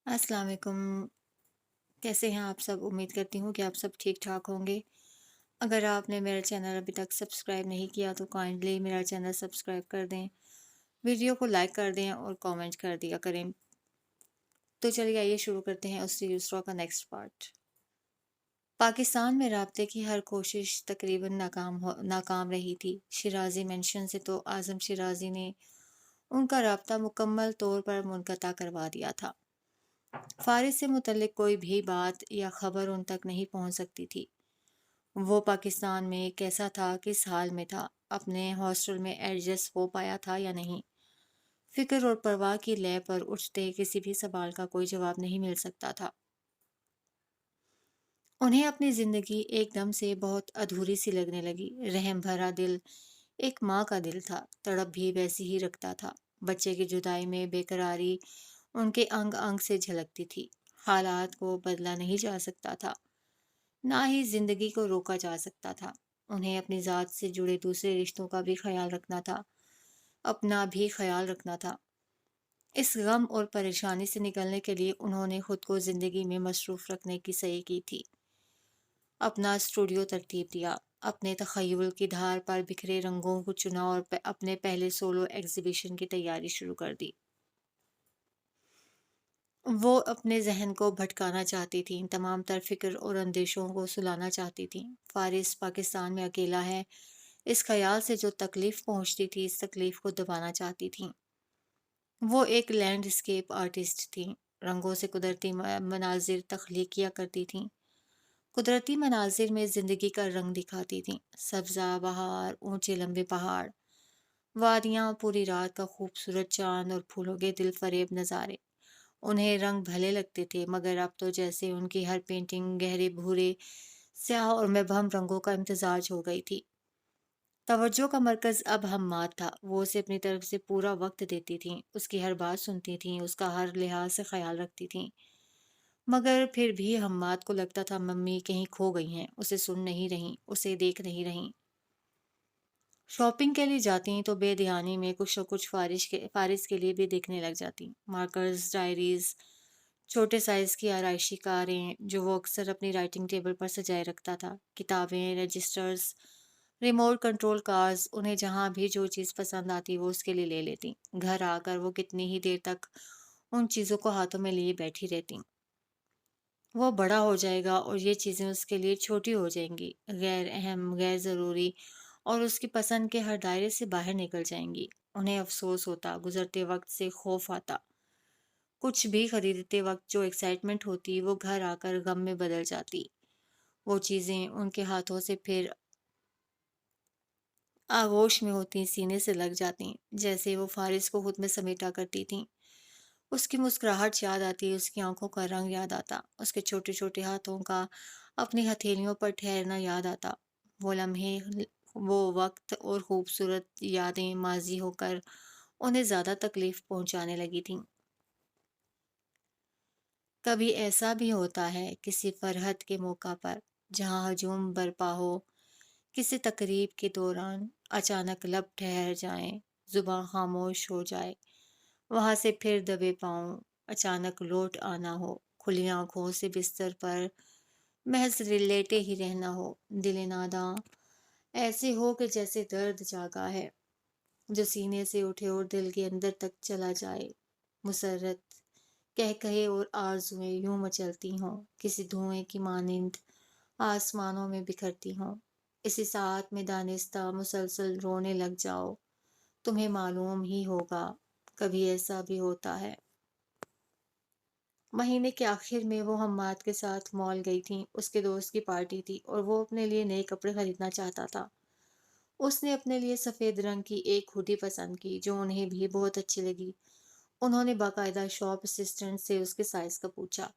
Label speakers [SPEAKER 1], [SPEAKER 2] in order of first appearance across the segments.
[SPEAKER 1] السلام علیکم، کیسے ہیں آپ سب؟ امید کرتی ہوں کہ آپ سب ٹھیک ٹھاک ہوں گے۔ اگر آپ نے میرا چینل ابھی تک سبسکرائب نہیں کیا تو کائنڈلی میرا چینل سبسکرائب کر دیں، ویڈیو کو لائک کر دیں اور کامنٹ کر دیا کریں۔ تو چلیے آئیے شروع کرتے ہیں اس دوسرا کا نیکسٹ پارٹ۔ پاکستان میں رابطے کی ہر کوشش تقریباً ناکام رہی تھی۔ شیرازی مینشن سے تو اعظم شیرازی نے ان کا رابطہ مکمل طور پر منقطع کروا دیا تھا۔ فارس سے متعلق کوئی بھی بات یا خبر ان تک نہیں پہنچ سکتی تھی۔ وہ پاکستان میں کیسا تھا، کس حال میں تھا، اپنے ہاسٹل میں ایڈجسٹ ہو پایا تھا یا نہیں، فکر اور پرواہ کی لے پر اٹھتے کسی بھی سوال کا کوئی جواب نہیں مل سکتا تھا۔ انہیں اپنی زندگی ایک دم سے بہت ادھوری سی لگنے لگی۔ رحم بھرا دل ایک ماں کا دل تھا، تڑپ بھی ویسی ہی رکھتا تھا۔ بچے کی جدائی میں بے قراری ان کے انگ انگ سے جھلکتی تھی۔ حالات کو بدلا نہیں جا سکتا تھا، نہ ہی زندگی کو روکا جا سکتا تھا۔ انہیں اپنی ذات سے جڑے دوسرے رشتوں کا بھی خیال رکھنا تھا، اپنا بھی خیال رکھنا تھا۔ اس غم اور پریشانی سے نکلنے کے لیے انہوں نے خود کو زندگی میں مصروف رکھنے کی صحیح کی تھی۔ اپنا اسٹوڈیو ترتیب دیا، اپنے تخیل کی دھار پر بکھرے رنگوں کو چنا اور اپنے پہلے سولو ایگزیبیشن کی تیاری شروع کر دی۔ وہ اپنے ذہن کو بھٹکانا چاہتی تھیں، تمام تر فکر اور اندیشوں کو سلانا چاہتی تھیں۔ فارس پاکستان میں اکیلا ہے، اس خیال سے جو تکلیف پہنچتی تھی، اس تکلیف کو دبانا چاہتی تھیں۔ وہ ایک لینڈ اسکیپ آرٹسٹ تھیں، رنگوں سے قدرتی مناظر تخلیق کیا کرتی تھیں، قدرتی مناظر میں زندگی کا رنگ دکھاتی تھیں، سبزہ بہار، اونچے لمبے پہاڑ، وادیاں، پوری رات کا خوبصورت چاند اور پھولوں کے دل فریب نظارے۔ انہیں رنگ بھلے لگتے تھے، مگر اب تو جیسے ان کی ہر پینٹنگ گہرے بھورے، سیاہ اور مبہم رنگوں کا امتزاج ہو گئی تھی۔ توجہ کا مرکز اب حماد تھا۔ وہ اسے اپنی طرف سے پورا وقت دیتی تھیں، اس کی ہر بات سنتی تھیں، اس کا ہر لحاظ سے خیال رکھتی تھیں۔ مگر پھر بھی حماد کو لگتا تھا ممی کہیں کھو گئی ہیں، اسے سن نہیں رہیں، اسے دیکھ نہیں رہیں۔ شاپنگ کے لیے جاتی تو بے دھیانی میں کچھ نہ کچھ فارس کے لیے بھی دیکھنے لگ جاتی۔ مارکرز، ڈائریز، چھوٹے سائز کی آرائشی کاریں جو وہ اکثر اپنی رائٹنگ ٹیبل پر سجائے رکھتا تھا، کتابیں، رجسٹرز، ریموٹ کنٹرول کارز، انہیں جہاں بھی جو چیز پسند آتی وہ اس کے لیے لے لیتی۔ گھر آ کر وہ کتنی ہی دیر تک ان چیزوں کو ہاتھوں میں لیے بیٹھی رہتی۔ وہ بڑا ہو جائے گا اور یہ چیزیں اس کے لیے چھوٹی ہو جائیں گی، غیر اہم، غیر ضروری، اور اس کی پسند کے ہر دائرے سے باہر نکل جائیں گی۔ انہیں افسوس ہوتا، گزرتے وقت سے خوف آتا۔ کچھ بھی خریدتے وقت جو ایکسائٹمنٹ ہوتی وہ گھر آ کر غم میں بدل جاتی۔ وہ چیزیں ان کے ہاتھوں سے پھر آغوش میں ہوتی، سینے سے لگ جاتی، جیسے وہ فارس کو خود میں سمیٹا کرتی تھیں۔ اس کی مسکراہٹ یاد آتی، اس کی آنکھوں کا رنگ یاد آتا، اس کے چھوٹے چھوٹے ہاتھوں کا اپنی ہتھیلیوں پر ٹھہرنا یاد آتا۔ وہ لمحے، وہ وقت اور خوبصورت یادیں ماضی ہو کر انہیں زیادہ تکلیف پہنچانے لگی تھیں۔ کبھی ایسا بھی ہوتا ہے کسی فرحت کے موقع پر، جہاں ہجوم برپا ہو، کسی تقریب کے دوران اچانک لب ٹھہر جائیں، زباں خاموش ہو جائے، وہاں سے پھر دبے پاؤں اچانک لوٹ آنا ہو، کھلی آنکھوں سے بستر پر محض لیٹے ہی رہنا ہو، دل ناداں ایسے ہو کہ جیسے درد جاگا ہے جو سینے سے اٹھے اور دل کے اندر تک چلا جائے، مسرت کہہ کہے اور آرزویں یوں مچلتی ہوں، کسی دھوئیں کی مانند آسمانوں میں بکھرتی ہوں۔ اسی ساتھ میں دانستہ مسلسل رونے لگ جاؤ، تمہیں معلوم ہی ہوگا کبھی ایسا بھی ہوتا ہے۔ مہینے کے آخر میں وہ حماد کے ساتھ مال گئی تھیں، اس کے دوست کی پارٹی تھی اور وہ اپنے لیے نئے کپڑے خریدنا چاہتا تھا۔ اس نے اپنے لیے سفید رنگ کی ایک ہوڈی پسند کی جو انہیں بھی بہت اچھی لگی۔ انہوں نے باقاعدہ شاپ اسسٹنٹ سے اس کے سائز کا پوچھا۔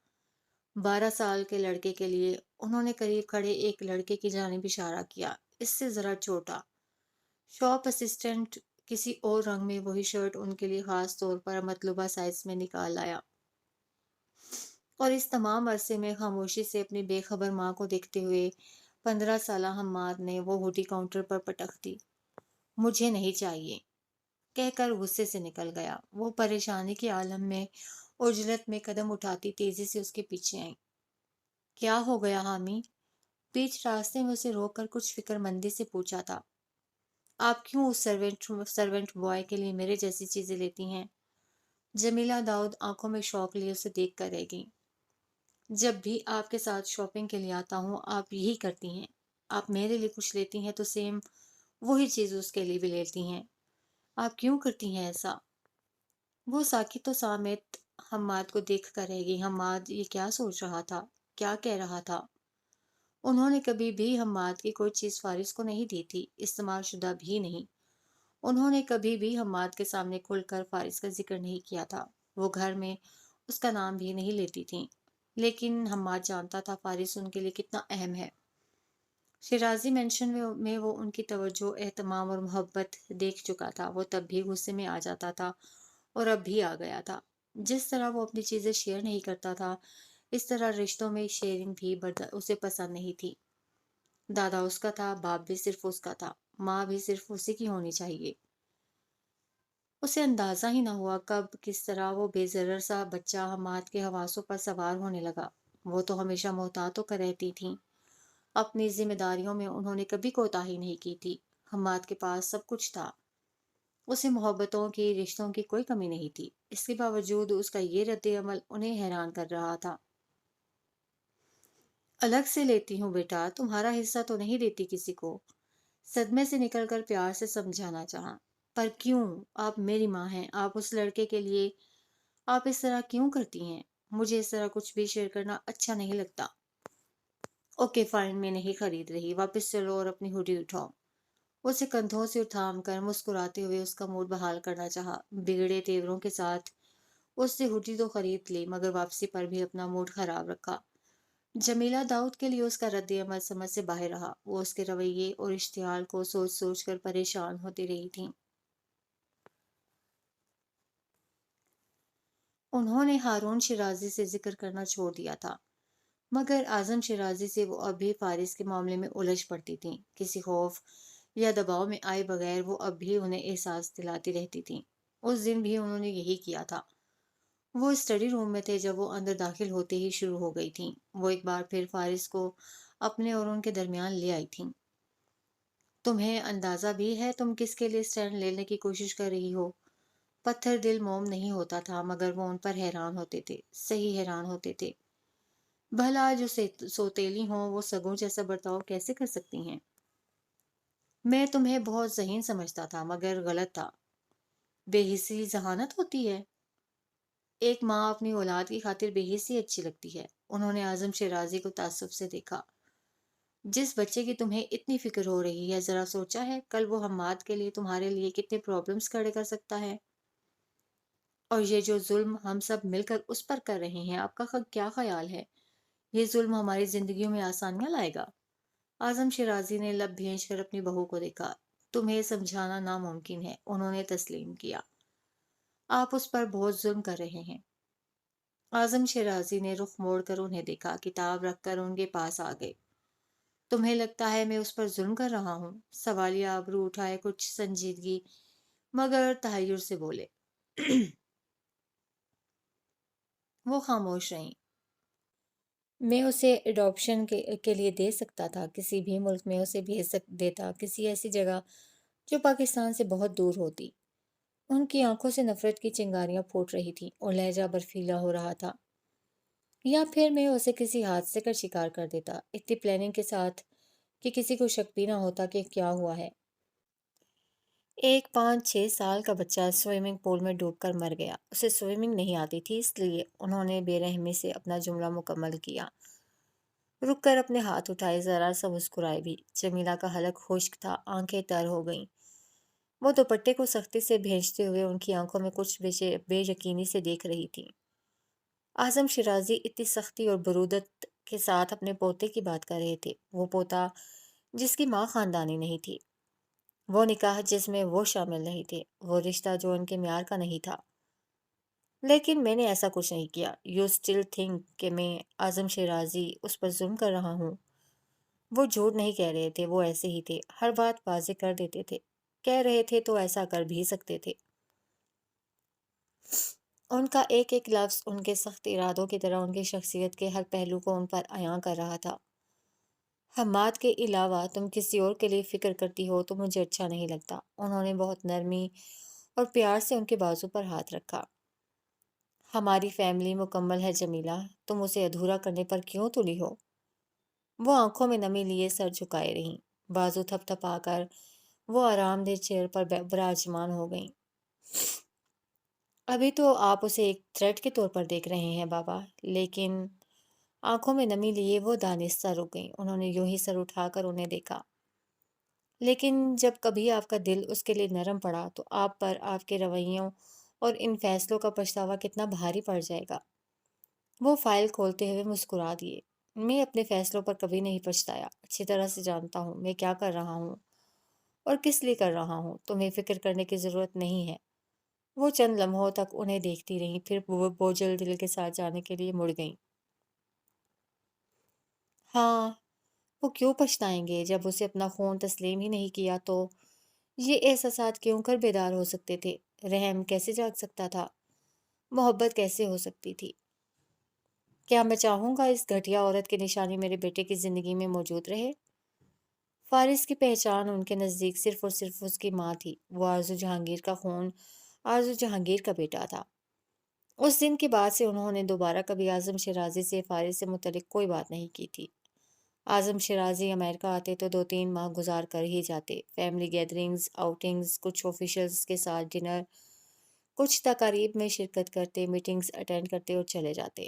[SPEAKER 1] 12 سال کے لڑکے کے لیے۔ انہوں نے قریب کھڑے ایک لڑکے کی جانب اشارہ کیا، اس سے ذرا چھوٹا۔ شاپ اسسٹنٹ کسی اور رنگ میں وہی شرٹ ان کے لیے خاص طور پر مطلوبہ سائز میں نکال لایا، اور اس تمام عرصے میں خاموشی سے اپنی بے خبر ماں کو دیکھتے ہوئے 15 سالہ حماد نے وہ ہوڈی کاؤنٹر پر پٹک دی۔ مجھے نہیں چاہیے، کہہ کر غصے سے نکل گیا۔ وہ پریشانی کے عالم میں اور جلت میں قدم اٹھاتی تیزی سے اس کے پیچھے آئیں۔ کیا ہو گیا حامی؟ پیچ راستے میں اسے روک کر کچھ فکر مندی سے پوچھا تھا۔ آپ کیوں اس سرونٹ بوائے کے لیے میرے جیسی چیزیں لیتی ہیں؟ جمیلہ داؤد آنکھوں میں شوق لیے اسے دیکھ کر رہ گئی۔ جب بھی آپ کے ساتھ شاپنگ کے لیے آتا ہوں آپ یہی کرتی ہیں۔ آپ میرے لیے کچھ لیتی ہیں تو سیم وہی چیز اس کے لیے بھی لیتی ہیں۔ آپ کیوں کرتی ہیں ایسا؟ وہ ساکت و سامت حماد کو دیکھ کر رہ گئی۔ حماد یہ کیا سوچ رہا تھا؟ کیا کہہ رہا تھا؟ انہوں نے کبھی بھی حماد کی کوئی چیز فارس کو نہیں دی تھی، استعمال شدہ بھی نہیں۔ انہوں نے کبھی بھی حماد کے سامنے کھل کر فارس کا ذکر نہیں کیا تھا۔ وہ گھر میں اس کا نام بھی نہیں لیتی تھیں، لیکن حماد جانتا تھا فارس ان کے لیے کتنا اہم ہے۔ شیرازی مینشن میں وہ ان کی توجہ، اہتمام اور محبت دیکھ چکا تھا۔ وہ تب بھی غصے میں آ جاتا تھا اور اب بھی آ گیا تھا۔ جس طرح وہ اپنی چیزیں شیئر نہیں کرتا تھا، اس طرح رشتوں میں شیئرنگ بھی اسے پسند نہیں تھی۔ دادا اس کا تھا، باپ بھی صرف اس کا تھا، ماں بھی صرف اسی کی ہونی چاہیے۔ اسے اندازہ ہی نہ ہوا کب کس طرح وہ بے ضرر سا بچہ حماد کے حواسوں پر سوار ہونے لگا۔ وہ تو ہمیشہ محتاط ہو کر رہتی تھیں۔ اپنی ذمہ داریوں میں انہوں نے کبھی کوتاہی نہیں کی تھی۔ حماد کے پاس سب کچھ تھا، اسے محبتوں کی، رشتوں کی کوئی کمی نہیں تھی۔ اس کے باوجود اس کا یہ رد عمل انہیں حیران کر رہا تھا۔ الگ سے لیتی ہوں بیٹا، تمہارا حصہ تو نہیں دیتی کسی کو۔ صدمے سے نکل کر پیار سے سمجھانا چاہا۔ پر کیوں؟ آپ میری ماں ہیں، آپ اس لڑکے کے لیے آپ اس طرح کیوں کرتی ہیں؟ مجھے اس طرح کچھ بھی شیئر کرنا اچھا نہیں لگتا۔ اوکے فائن، میں نہیں خرید رہی، واپس چلو اور اپنی ہوڈی اٹھاؤ۔ اسے کندھوں سے تھام کر مسکراتے ہوئے اس کا موڈ بحال کرنا چاہا۔ بگڑے تیوروں کے ساتھ اس نے ہوڈی تو خرید لی، مگر واپسی پر بھی اپنا موڈ خراب رکھا۔ جمیلہ داؤد کے لیے اس کا رد عمل سمجھ سے باہر رہا۔ وہ اس کے رویے اور اشتعال کو سوچ سوچ کر پریشان ہوتی رہی تھی۔ انہوں نے ہارون شیرازی سے ذکر کرنا چھوڑ دیا تھا، مگر اعظم شیرازی سے وہ اب بھی فارس کے معاملے میں الجھ پڑتی تھیں۔ کسی خوف یا دباؤ میں آئے بغیر وہ اب بھی انہیں احساس دلاتی رہتی تھیں۔ اس دن بھی انہوں نے یہی کیا تھا۔ وہ اسٹڈی روم میں تھے جب وہ اندر داخل ہوتے ہی شروع ہو گئی تھیں۔ وہ ایک بار پھر فارس کو اپنے اور ان کے درمیان لے آئی تھیں۔ تمہیں اندازہ بھی ہے تم کس کے لیے اسٹینڈ لینے کی کوشش کر رہی ہو؟ پتھر دل موم نہیں ہوتا تھا، مگر وہ ان پر حیران ہوتے تھے، صحیح حیران ہوتے تھے۔ بھلا جو سوتیلی ہوں وہ سگوں جیسا برتاؤ کیسے کر سکتی ہیں؟ میں تمہیں بہت ذہین سمجھتا تھا، مگر غلط تھا۔ بے حسی ذہانت ہوتی ہے۔ ایک ماں اپنی اولاد کی خاطر بے حسی اچھی لگتی ہے۔ انہوں نے اعظم شیرازی کو تعصب سے دیکھا۔ جس بچے کی تمہیں اتنی فکر ہو رہی ہے، ذرا سوچا ہے کل وہ حماد کے لیے تمہارے لیے کتنے پرابلمز کھڑے کر سکتا ہے؟ اور یہ جو ظلم ہم سب مل کر اس پر کر رہے ہیں، آپ کا کیا خیال ہے؟ یہ ظلم ہماری زندگیوں میں آسانیاں لائے گا؟ اعظم شیرازی نے لب بھینچ کر اپنی بہو کو دیکھا۔ تمہیں سمجھانا ناممکن ہے، انہوں نے تسلیم کیا۔ آپ اس پر بہت ظلم کر رہے ہیں۔ اعظم شیرازی نے رخ موڑ کر انہیں دیکھا، کتاب رکھ کر ان کے پاس آ گئے۔ تمہیں لگتا ہے میں اس پر ظلم کر رہا ہوں؟ سوالیہ ابرو اٹھائے، کچھ سنجیدگی مگر تحیر سے بولے۔ وہ خاموش رہیں۔ میں اسے ایڈاپشن کے لیے دے سکتا تھا، کسی بھی ملک میں اسے بھیج دیتا، کسی ایسی جگہ جو پاکستان سے بہت دور ہوتی۔ ان کی آنکھوں سے نفرت کی چنگاریاں پھوٹ رہی تھیں اور لہجہ برفیلا ہو رہا تھا۔ یا پھر میں اسے کسی حادثے کا شکار کر دیتا، اتنی پلاننگ کے ساتھ کہ کسی کو شک بھی نہ ہوتا کہ کیا ہوا ہے۔ ایک 5-6 سال کا بچہ سوئمنگ پول میں ڈوب کر مر گیا۔ اسے سوئمنگ نہیں آتی تھی، اس لیے انہوں نے بے رحمی سے اپنا جملہ مکمل کیا۔ رک کر اپنے ہاتھ اٹھائے، ذرا سا مسکرائے بھی۔ جمیلہ کا حلق خشک تھا، آنکھیں تر ہو گئیں۔ وہ دوپٹے کو سختی سے بھینچتے ہوئے ان کی آنکھوں میں کچھ بے یقینی سے دیکھ رہی تھی۔ اعظم شیرازی اتنی سختی اور برودت کے ساتھ اپنے پوتے کی بات کر رہے تھے، وہ پوتا جس کی ماں خاندانی نہیں تھی، وہ نکاح جس میں وہ شامل نہیں تھے، وہ رشتہ جو ان کے معیار کا نہیں تھا۔ لیکن میں نے ایسا کچھ نہیں کیا۔ یو اسٹل تھنک کہ میں اعظم شیرازی اس پر ظلم کر رہا ہوں؟ وہ جھوٹ نہیں کہہ رہے تھے، وہ ایسے ہی تھے، ہر بات واضح کر دیتے تھے۔ کہہ رہے تھے تو ایسا کر بھی سکتے تھے۔ ان کا ایک ایک لفظ ان کے سخت ارادوں کی طرح ان کی شخصیت کے ہر پہلو کو ان پر عیاں کر رہا تھا۔ حماد کے علاوہ تم کسی اور کے لیے فکر کرتی ہو تو مجھے اچھا نہیں لگتا۔ انہوں نے بہت نرمی اور پیار سے ان کے بازو پر ہاتھ رکھا۔ ہماری فیملی مکمل ہے جمیلہ، تم اسے ادھورا کرنے پر کیوں تلی ہو؟ وہ آنکھوں میں نمی لیے سر جھکائے رہیں، بازو تھپ تھپا کر وہ آرام دہ چیئر پر براجمان ہو گئیں۔ ابھی تو آپ اسے ایک تھریٹ کے طور پر دیکھ رہے ہیں بابا، لیکن آنکھوں میں نمی لیے وہ دانستہ رک گئیں۔ انہوں نے یوں ہی سر اٹھا کر انہیں دیکھا۔ لیکن جب کبھی آپ کا دل اس کے لیے نرم پڑا تو آپ پر آپ کے رویوں اور ان فیصلوں کا پچھتاوا کتنا بھاری پڑ جائے گا۔ وہ فائل کھولتے ہوئے مسکرا دیے۔ میں اپنے فیصلوں پر کبھی نہیں پچھتایا، اچھی طرح سے جانتا ہوں میں کیا کر رہا ہوں اور کس لیے کر رہا ہوں۔ تمہیں فکر کرنے کی ضرورت نہیں ہے۔ وہ چند لمحوں تک انہیں دیکھتی رہیں، پھر وہ بوجھل دل کے ساتھ جانے کے لیے مڑ گئیں۔ ہاں، وہ کیوں پچھتائیں گے جب اسے اپنا خون تسلیم ہی نہیں کیا تو؟ یہ احساسات کیوں کر بیدار ہو سکتے تھے؟ رحم کیسے جاگ سکتا تھا؟ محبت کیسے ہو سکتی تھی؟ کیا میں چاہوں گا اس گھٹیا عورت کی نشانی میرے بیٹے کی زندگی میں موجود رہے؟ فارس کی پہچان ان کے نزدیک صرف اور صرف اس کی ماں تھی۔ وہ آرزو جہانگیر کا خون، آرزو جہانگیر کا بیٹا تھا۔ اس دن کے بعد سے انہوں نے دوبارہ کبھی اعظم شیرازی سے فارس سے متعلق کوئی بات نہیں کی تھی۔ اعظم شیرازی امریکہ آتے تو 2-3 ماہ گزار کر ہی جاتے۔ فیملی گیدرنگز، آؤٹنگز، کچھ آفیشلز کے ساتھ ڈنر، کچھ تقاریب میں شرکت کرتے، میٹنگز اٹینڈ کرتے اور چلے جاتے۔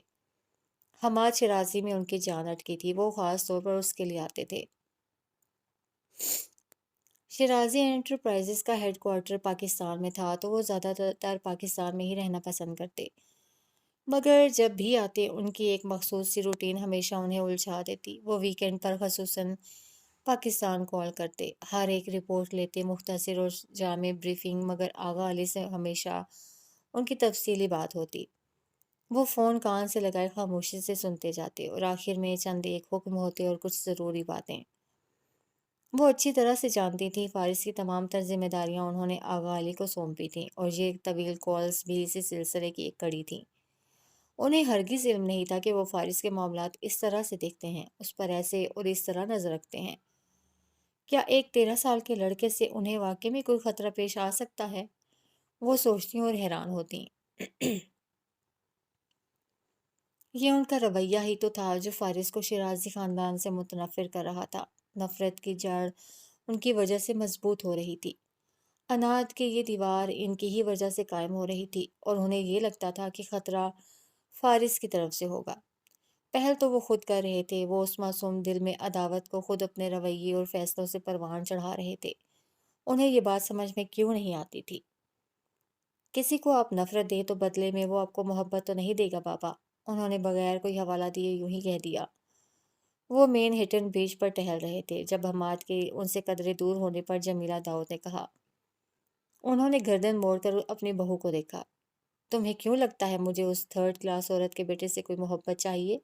[SPEAKER 1] حماد شیرازی میں ان کی جان اٹکی تھی، وہ خاص طور پر اس کے لیے آتے تھے۔ شیرازی انٹرپرائزز کا ہیڈ کوارٹر پاکستان میں تھا تو وہ زیادہ تر پاکستان میں ہی رہنا پسند کرتے، مگر جب بھی آتے ان کی ایک مخصوص سی روٹین ہمیشہ انہیں الجھا دیتی۔ وہ ویکینڈ پر خصوصاً پاکستان کال کرتے، ہر ایک رپورٹ لیتے، مختصر اور جامع بریفنگ، مگر آغا علی سے ہمیشہ ان کی تفصیلی بات ہوتی۔ وہ فون کان سے لگائے خاموشی سے سنتے جاتے اور آخر میں چند ایک حکم ہوتے اور کچھ ضروری باتیں۔ وہ اچھی طرح سے جانتی تھی فارس کی تمام تر ذمہ داریاں انہوں نے آغا علی کو سونپی تھیں، اور یہ طویل کالز بھی اسی سلسلے کی ایک کڑی تھیں۔ انہیں ہرگز علم نہیں تھا کہ وہ فارس کے معاملات اس طرح سے دیکھتے ہیں، اس پر ایسے اور اس طرح نظر رکھتے ہیں۔ کیا ایک 13 سال کے لڑکے سے انہیں واقعی میں کوئی خطرہ پیش آ سکتا ہے؟ وہ سوچتی اور حیران ہوتی۔ یہ ان کا رویہ ہی تو تھا جو فارس کو شیرازی خاندان سے متنفر کر رہا تھا۔ نفرت کی جڑ ان کی وجہ سے مضبوط ہو رہی تھی۔ اناد کی یہ دیوار ان کی ہی وجہ سے قائم ہو رہی تھی، اور انہیں یہ لگتا تھا کہ خطرہ فارس کی طرف سے ہوگا۔ پہل تو وہ خود کر رہے تھے، وہ اس معصوم دل میں عداوت کو خود اپنے رویے اور فیصلوں سے پروان چڑھا رہے تھے۔ انہیں یہ بات سمجھ میں کیوں نہیں آتی تھی؟ کسی کو آپ نفرت دیں تو بدلے میں وہ آپ کو محبت تو نہیں دے گا بابا، انہوں نے بغیر کوئی حوالہ دیے یوں ہی کہہ دیا۔ وہ مین ہٹن بیچ پر ٹہل رہے تھے جب حماد کے ان سے قدرے دور ہونے پر جمیلہ داؤد نے کہا۔ انہوں نے گردن موڑ کر اپنی بہو کو دیکھا۔ تمہیں کیوں لگتا ہے مجھے اس 3rd کلاس عورت کے بیٹے سے کوئی محبت چاہیے؟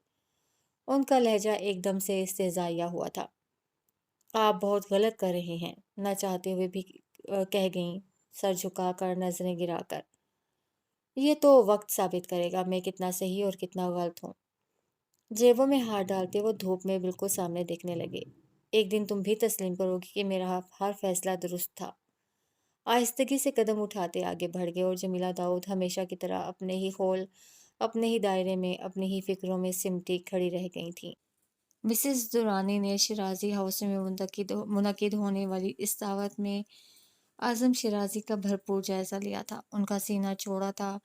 [SPEAKER 1] ان کا لہجہ ایک دم سے استہزائیہ ہوا تھا۔ آپ بہت غلط کر رہے ہیں، نہ چاہتے ہوئے بھی کہہ گئیں، سر جھکا کر، نظریں گرا کر۔ یہ تو وقت ثابت کرے گا میں کتنا صحیح اور کتنا غلط ہوں۔ جیبوں میں ہاتھ ڈالتے وہ دھوپ میں بالکل سامنے دیکھنے لگے۔ ایک دن تم بھی تسلیم کرو گی کہ میرا ہر فیصلہ درست تھا۔ آہستگی سے قدم اٹھاتے آگے بڑھ گئے، اور جمیلہ داؤد ہمیشہ کی طرح اپنے ہی خول، اپنے ہی دائرے میں، اپنی ہی فکروں میں سمٹی کھڑی رہ گئی تھیں۔ مسز درانی نے شیرازی ہاؤس میں منعقد ہونے والی اس دعوت میں اعظم شیرازی کا بھرپور جائزہ لیا تھا۔ ان کا سینہ چوڑا تھا،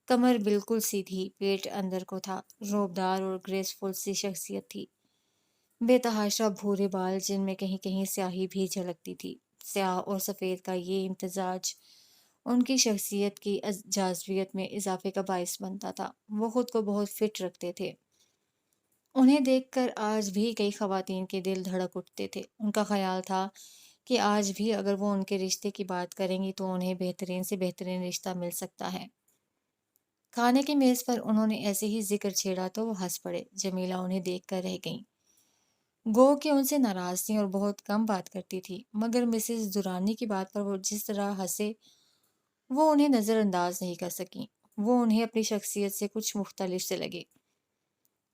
[SPEAKER 1] کمر بالکل سیدھی، پیٹ اندر کو تھا، روبدار اور گریسفل سی شخصیت تھی۔ بے تحاشا بھورے بال جن میں کہیں کہیں سیاہی بھی جھلکتی تھی۔ سیاہ اور سفید کا یہ امتزاج ان کی شخصیت کی جاذبیت میں اضافے کا باعث بنتا تھا۔ وہ خود کو بہت فٹ رکھتے تھے۔ انہیں دیکھ کر آج بھی کئی خواتین کے دل دھڑک اٹھتے تھے۔ ان کا خیال تھا کہ آج بھی اگر وہ ان کے رشتے کی بات کریں گی تو انہیں بہترین سے بہترین رشتہ مل سکتا ہے۔ کھانے کی میز پر انہوں نے ایسے ہی ذکر چھیڑا تو وہ ہنس پڑے۔ جمیلہ انہیں دیکھ کر رہ گئیں۔ گو کہ ان سے ناراض تھیں اور بہت کم بات کرتی تھی، مگر مسز درانی کی بات پر وہ جس طرح ہنسے وہ انہیں نظر انداز نہیں کر سکیں۔ وہ انہیں اپنی شخصیت سے کچھ مختلف سے لگے۔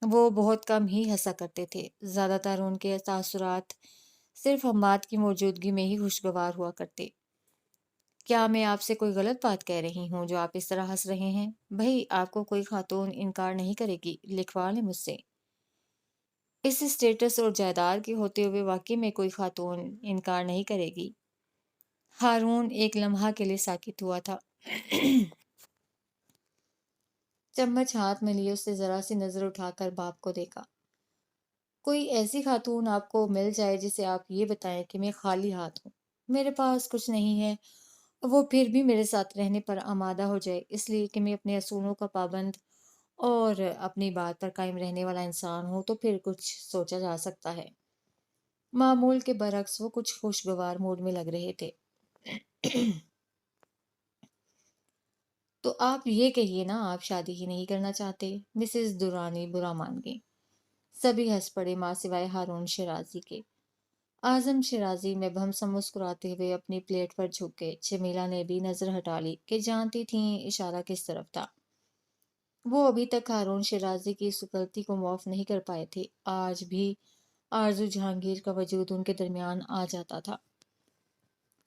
[SPEAKER 1] وہ بہت کم ہی ہنسا کرتے تھے، زیادہ تر ان کے تاثرات صرف حماد کی موجودگی میں ہی خوشگوار ہوا کرتے۔ کیا میں آپ سے کوئی غلط بات کہہ رہی ہوں جو آپ اس طرح ہنس رہے ہیں؟ بھائی آپ کو کوئی خاتون انکار نہیں کرے گی، لکھوا لیں مجھ سے۔ اس اسٹیٹس اور جائیداد کے ہوتے ہوئے واقعی میں کوئی خاتون انکار نہیں کرے گی۔ ہارون ایک لمحہ کے لیے ساکت ہوا تھا۔ چمچ ہاتھ میں لیے اس نے ذرا سی نظر اٹھا کر باپ کو دیکھا۔ کوئی ایسی خاتون آپ کو مل جائے جسے آپ یہ بتائیں کہ میں خالی ہاتھ ہوں، میرے پاس کچھ نہیں ہے، وہ پھر بھی میرے ساتھ رہنے پر آمادہ ہو جائے، اس لیے کہ میں اپنے اصولوں کا پابند اور اپنی بات پر قائم رہنے والا انسان ہوں، تو پھر کچھ سوچا جا سکتا ہے۔ معمول کے برعکس وہ کچھ خوشگوار موڈ میں لگ رہے تھے۔ تو آپ یہ کہیے نا آپ شادی ہی نہیں کرنا چاہتے؟ مسز درانی برا مان گئی۔ سبھی ہنس پڑے ماں سوائے ہارون شیرازی کے۔ اعظم شیرازی مبہم سا مسکراتے ہوئے اپنی پلیٹ پر جھک گئے۔ جمیلہ نے بھی نظر ہٹا لی کہ جانتی تھیں اشارہ کس طرف تھا۔ وہ ابھی تک ہارون شیرازی کی اس غلطی کو معاف نہیں کر پائے تھے۔ آج بھی آرزو جہانگیر کا وجود ان کے درمیان آ جاتا تھا،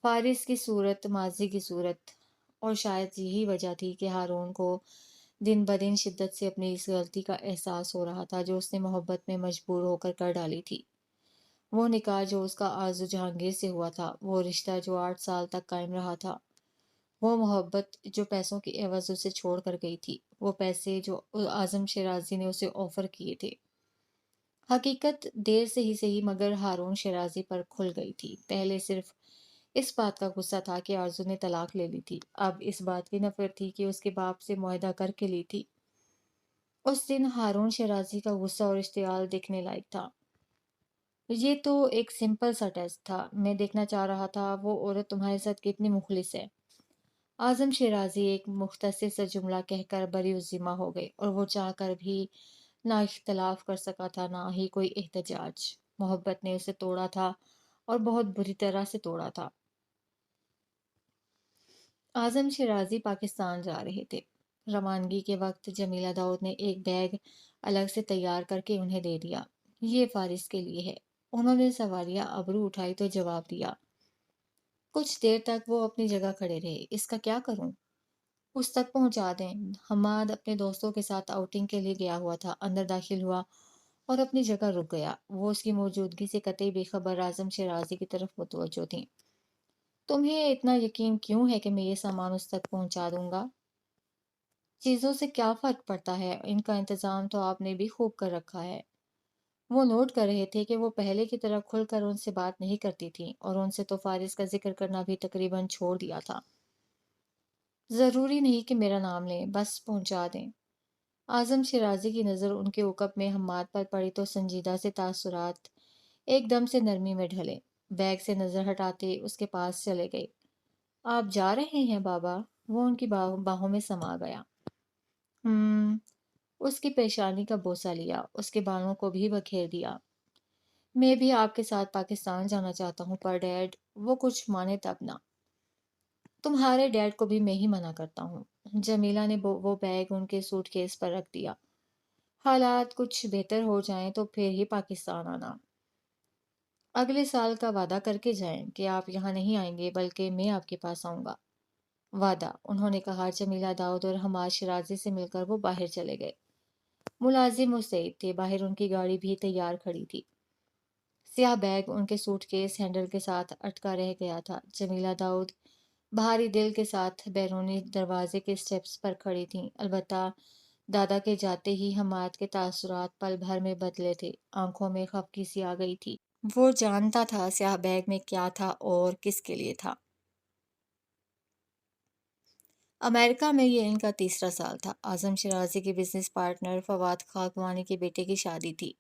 [SPEAKER 1] فارس کی صورت، ماضی کی صورت، اور شاید یہی وجہ تھی کہ ہارون کو دن بدن شدت سے اپنی اس غلطی کا احساس ہو رہا تھا جو اس نے محبت میں مجبور ہو کر ڈالی تھی۔ وہ نکاح جو اس کا آرزو جہانگیر سے ہوا تھا، وہ رشتہ جو 8 سال تک قائم رہا تھا، وہ محبت جو پیسوں کی عوض اسے چھوڑ کر گئی تھی، وہ پیسے جو اعظم شیرازی نے اسے آفر کیے تھے۔ حقیقت دیر سے ہی صحیح مگر ہارون شیرازی پر کھل گئی تھی۔ پہلے صرف اس بات کا غصہ تھا کہ آرزو نے طلاق لے لی تھی، اب اس بات کی نفرت تھی کہ اس کے باپ سے معاہدہ کر کے لی تھی۔ اس دن ہارون شیرازی کا غصہ اور اشتعال دیکھنے لائق تھا۔ یہ تو ایک سمپل سا ٹیسٹ تھا، میں دیکھنا چاہ رہا تھا وہ عورت تمہارے ساتھ کتنی مخلص ہے۔ اعظم شیرازی ایک مختصر سا جملہ کہہ کر بری الذمہ ہو گئے، اور وہ چاہ کر بھی نہ اختلاف کر سکا تھا نہ ہی کوئی احتجاج۔ محبت نے اسے توڑا تھا اور بہت بری طرح سے توڑا تھا۔ اعظم شیرازی پاکستان جا رہے تھے۔ روانگی کے وقت جمیلہ داؤد نے ایک بیگ الگ سے تیار کر کے انہیں دے دیا۔ یہ فارس کے لیے ہے۔ انہوں نے سوالیہ ابرو اٹھائی تو جواب دیا۔ کچھ دیر تک وہ اپنی جگہ کھڑے رہے۔ اس کا کیا کروں؟ اس تک پہنچا دیں۔ حماد اپنے دوستوں کے ساتھ آؤٹنگ کے لیے گیا ہوا تھا، اندر داخل ہوا اور اپنی جگہ رک گیا۔ وہ اس کی موجودگی سے قطعی بے خبر اعظم شیرازی کی طرف متوجہ تھیں۔ تمہیں اتنا یقین کیوں ہے کہ میں یہ سامان اس تک پہنچا دوں گا؟ چیزوں سے کیا فرق پڑتا ہے، ان کا انتظام تو آپ نے بھی خوب کر رکھا ہے۔ وہ نوٹ کر رہے تھے کہ وہ پہلے کی طرح کھل کر ان سے بات نہیں کرتی تھیں، اور ان سے تو فارس کا ذکر کرنا بھی تقریباً چھوڑ دیا تھا۔ ضروری نہیں کہ میرا نام لیں، بس پہنچا دیں۔ اعظم شیرازی کی نظر ان کے عقب میں حماد پر پڑی تو سنجیدہ سے تاثرات ایک دم سے نرمی میں ڈھلے۔ بیگ سے نظر ہٹاتے اس کے پاس چلے گئے۔ آپ جا رہے ہیں بابا؟ وہ ان کی باہوں میں سما گیا۔ اس کی پیشانی کا بوسہ لیا، اس کے بالوں کو بھی بکھیر دیا۔ میں بھی آپ کے ساتھ پاکستان جانا چاہتا ہوں، پر ڈیڈ، وہ کچھ مانے تب نہ۔ تمہارے ڈیڈ کو بھی میں ہی منع کرتا ہوں۔ جمیلہ نے وہ بیگ ان کے سوٹ کیس پر رکھ دیا۔ حالات کچھ بہتر ہو جائیں تو پھر ہی پاکستان آنا۔ اگلے سال کا وعدہ کر کے جائیں کہ آپ یہاں نہیں آئیں گے بلکہ میں آپ کے پاس آؤں گا۔ وعدہ، انہوں نے کہا۔ جمیلہ داؤد اور حماد شیرازی سے مل کر وہ باہر چلے گئے۔ ملازم مستعد تھے، باہر ان کی گاڑی بھی تیار کھڑی تھی۔ سیاہ بیگ ان کے سوٹ کیس ہینڈل کے ساتھ اٹکا رہ گیا تھا۔ جمیلہ داؤد بھاری دل کے ساتھ بیرونی دروازے کے سٹیپس پر کھڑی تھیں۔ البتہ دادا کے جاتے ہی حماد کے تاثرات پل بھر میں بدلے تھے۔ آنکھوں میں خفگی سی آ گئی تھی۔ وہ جانتا تھا سیاہ بیگ میں کیا تھا اور کس کے لیے تھا۔ امریکہ میں یہ ان کا تیسرا سال تھا۔ اعظم شیرازی کے بزنس پارٹنر فواد خاکوانی کے بیٹے کی شادی تھی۔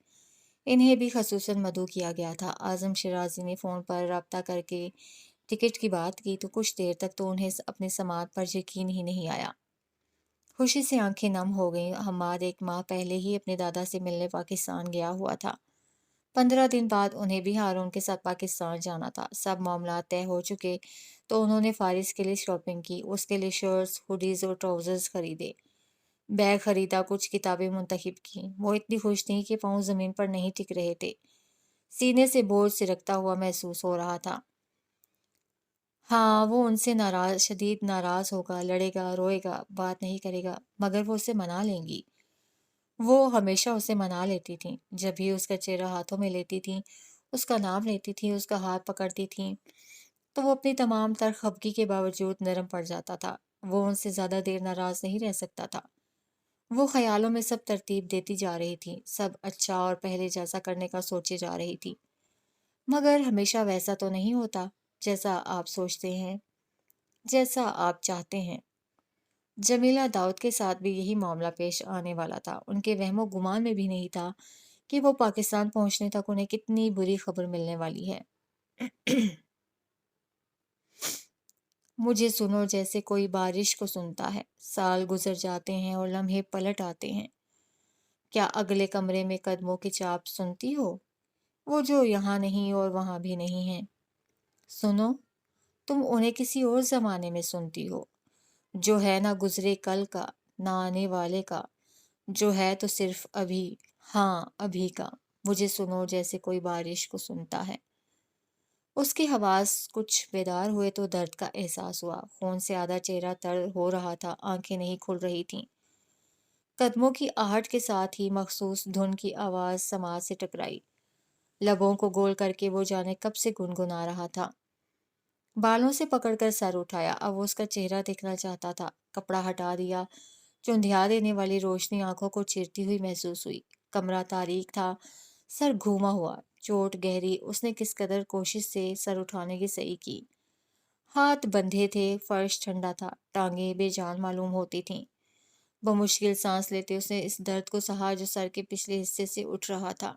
[SPEAKER 1] انہیں بھی خصوصاً مدعو کیا گیا تھا۔ اعظم شیرازی نے فون پر رابطہ کر کے ٹکٹ کی بات کی تو کچھ دیر تک تو انہیں اپنی سماعت پر یقین ہی نہیں آیا۔ خوشی سے آنکھیں نم ہو گئیں۔ حماد ایک ماہ پہلے ہی اپنے دادا سے ملنے پاکستان گیا ہوا تھا۔ 15 دن بعد انہیں بھی ہارون کے ساتھ پاکستان جانا تھا۔ سب معاملات طے ہو چکے تو انہوں نے فارس کے لیے شاپنگ کی، اس کے لیے شرٹس، ہوڈیز اور ٹراؤزرز خریدے، بیگ خریدا، کچھ کتابیں منتخب کیں۔ وہ اتنی خوش تھیں کہ پاؤں زمین پر نہیں ٹک رہے تھے، سینے سے بوجھ سرکتا ہوا محسوس ہو رہا تھا۔ ہاں، وہ ان سے شدید ناراض ہوگا، لڑے گا، روئے گا، بات نہیں کرے گا، مگر وہ اسے منا لیں گی۔ وہ ہمیشہ اسے منا لیتی تھیں، جب بھی اس کا چہرہ ہاتھوں میں لیتی تھیں، اس کا نام لیتی تھیں، اس کا ہاتھ پکڑتی تھیں، تو وہ اپنی تمام تر خفگی کے باوجود نرم پڑ جاتا تھا۔ وہ ان سے زیادہ دیر ناراض نہیں رہ سکتا تھا۔ وہ خیالوں میں سب ترتیب دیتی جا رہی تھی، سب اچھا اور پہلے جیسا کرنے کا سوچے جا رہی تھی، مگر ہمیشہ ویسا تو نہیں ہوتا جیسا آپ سوچتے ہیں، جیسا آپ چاہتے ہیں۔ جمیلہ داؤد کے ساتھ بھی یہی معاملہ پیش آنے والا تھا۔ ان کے وہم و گمان میں بھی نہیں تھا کہ وہ پاکستان پہنچنے تک انہیں کتنی بری خبر ملنے والی ہے۔ مجھے سنو جیسے کوئی بارش کو سنتا ہے، سال گزر جاتے ہیں اور لمحے پلٹ آتے ہیں۔ کیا اگلے کمرے میں قدموں کی چاپ سنتی ہو؟ وہ جو یہاں نہیں اور وہاں بھی نہیں ہیں۔ سنو، تم انہیں کسی اور زمانے میں سنتی ہو، جو ہے نہ گزرے کل کا، نہ آنے والے کا، جو ہے تو صرف ابھی، ہاں ابھی کا۔ مجھے سنو جیسے کوئی بارش کو سنتا ہے۔ اس کے حواس کچھ بیدار ہوئے تو درد کا احساس ہوا، خون سے آدھا چہرہ تر ہو رہا تھا، آنکھیں نہیں کھل رہی تھیں۔ قدموں کی آہٹ کے ساتھ ہی مخصوص دھن کی آواز سماعت سے ٹکرائی، لبوں کو گول کر کے وہ جانے کب سے گنگنا رہا تھا۔ بالوں سے پکڑ کر سر اٹھایا، اب وہ اس کا چہرہ دیکھنا چاہتا تھا۔ کپڑا ہٹا دیا، چندھیا دینے والی روشنی آنکھوں کو چیرتی ہوئی محسوس ہوئی۔ کمرہ تاریک تھا، سر گھوما ہوا، چوٹ گہری۔ اس نے کس قدر کوشش سے سر اٹھانے کی صحیح کی، ہاتھ بندھے تھے، فرش ٹھنڈا تھا، ٹانگیں بے جان معلوم ہوتی تھیں۔ بمشکل سانس لیتے اس نے اس درد کو سہا جو سر کے پچھلے حصے سے اٹھ رہا تھا۔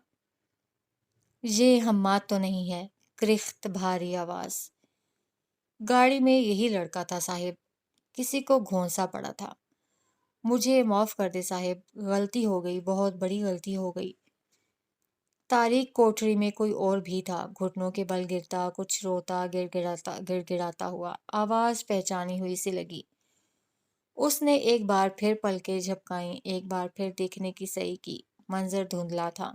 [SPEAKER 1] یہ حماد تو نہیں ہے؟ کرخت بھاری آواز۔ گاڑی میں یہی لڑکا تھا صاحب، کسی کو گھونسا پڑا تھا۔ مجھے معاف کر دے صاحب، غلطی ہو گئی، بہت بڑی غلطی ہو گئی۔ تاریک کوٹری میں کوئی اور بھی تھا، گھٹنوں کے بل گرتا، کچھ روتا، گڑ گڑاتا ہوا، آواز پہچانی ہوئی سی لگی۔ اس نے ایک بار پھر پلکیں جھپکائیں، ایک بار پھر دیکھنے کی صحیح کی۔ منظر دھندلا تھا۔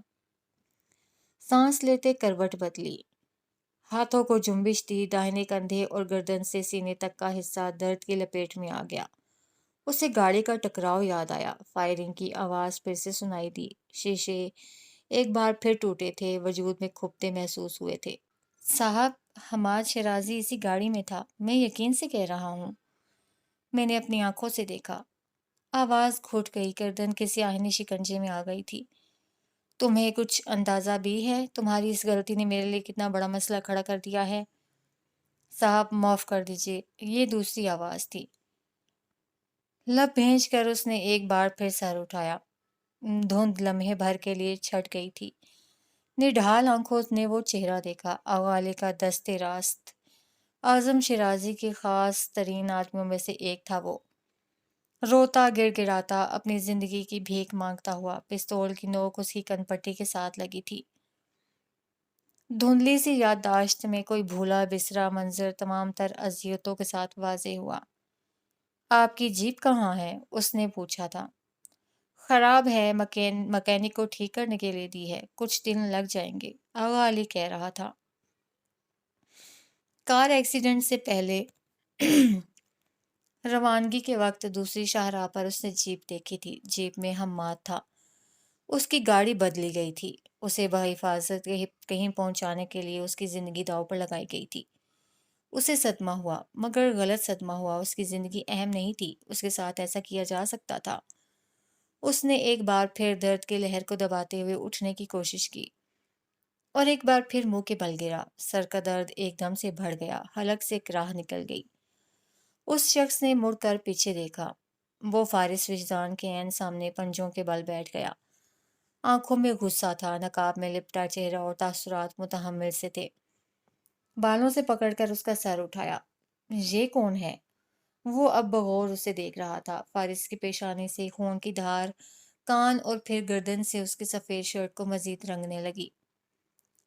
[SPEAKER 1] سانس لیتے کروٹ بدلی، ہاتھوں کو جنبش دی، داہنے کندھے اور گردن سے سینے تک کا حصہ درد کی لپیٹ میں آ گیا۔ اسے گاڑی کا ٹکراؤ یاد آیا، فائرنگ کی آواز پھر سے سنائی دی، شیشے ایک بار پھر ٹوٹے تھے، وجود میں کھپتے محسوس ہوئے تھے۔ صاحب، حماد شیرازی اسی گاڑی میں تھا، میں یقین سے کہہ رہا ہوں، میں نے اپنی آنکھوں سے دیکھا۔ آواز گھٹ گئی، گردن کے سیاہنی شکنجے میں آ گئی تھی۔ تمہیں کچھ اندازہ بھی ہے تمہاری اس غلطی نے میرے لیے کتنا بڑا مسئلہ کھڑا کر دیا ہے؟ صاحب معاف کر دیجیے، یہ دوسری آواز تھی۔ لب بھینچ کر اس نے ایک بار پھر سر اٹھایا۔ دھند لمحے بھر کے لیے چھٹ گئی تھی۔ نڈھال آنکھوں نے وہ چہرہ دیکھا، اغالے کا دست راست، اعظم شیرازی کے خاص ترین آدمیوں میں سے ایک تھا وہ۔ روتا، گڑ گڑاتا، اپنی زندگی کی بھیک مانگتا ہوا، پستول کی نوک اس کی کن پٹی کے ساتھ لگی تھی۔ دھندلی سی یادداشت میں کوئی بھولا بسرا منظر تمام تر اذیتوں کے ساتھ واضح ہوا۔ آپ کی جیپ کہاں ہے؟ اس نے پوچھا تھا۔ خراب ہے، مکینک کو ٹھیک کرنے کے لیے دی ہے، کچھ دن لگ جائیں گے، آغا علی کہہ رہا تھا۔ کار ایکسیڈنٹ سے پہلے روانگی کے وقت دوسری شاہراہ پر اس نے جیپ دیکھی تھی، جیپ میں حماد تھا۔ اس کی گاڑی بدلی گئی تھی، اسے بحفاظت کہیں پہنچانے کے لیے اس کی زندگی داؤ پر لگائی گئی تھی۔ اسے صدمہ ہوا، مگر غلط صدمہ ہوا، اس کی زندگی اہم نہیں تھی، اس کے ساتھ ایسا کیا جا سکتا تھا۔ اس نے ایک بار پھر درد کے لہر کو دباتے ہوئے اٹھنے کی کوشش کی، اور ایک بار پھر منہ کے بل گرا، سر کا درد ایک دم سے بڑھ گیا، حلق سے راہ نکل گئی۔ اس شخص نے مڑ کر پیچھے دیکھا، وہ فارس وجدان کے عین سامنے پنجوں کے بل بیٹھ گیا۔ آنکھوں میں غصہ تھا، نقاب میں لپٹا چہرہ اور تاثرات متحمل سے تھے۔ بالوں سے پکڑ کر اس کا سر اٹھایا۔ یہ کون ہے؟ وہ اب بغور اسے دیکھ رہا تھا۔ فارس کی پیشانی سے خون کی دھار کان اور پھر گردن سے اس کی سفید شرٹ کو مزید رنگنے لگی۔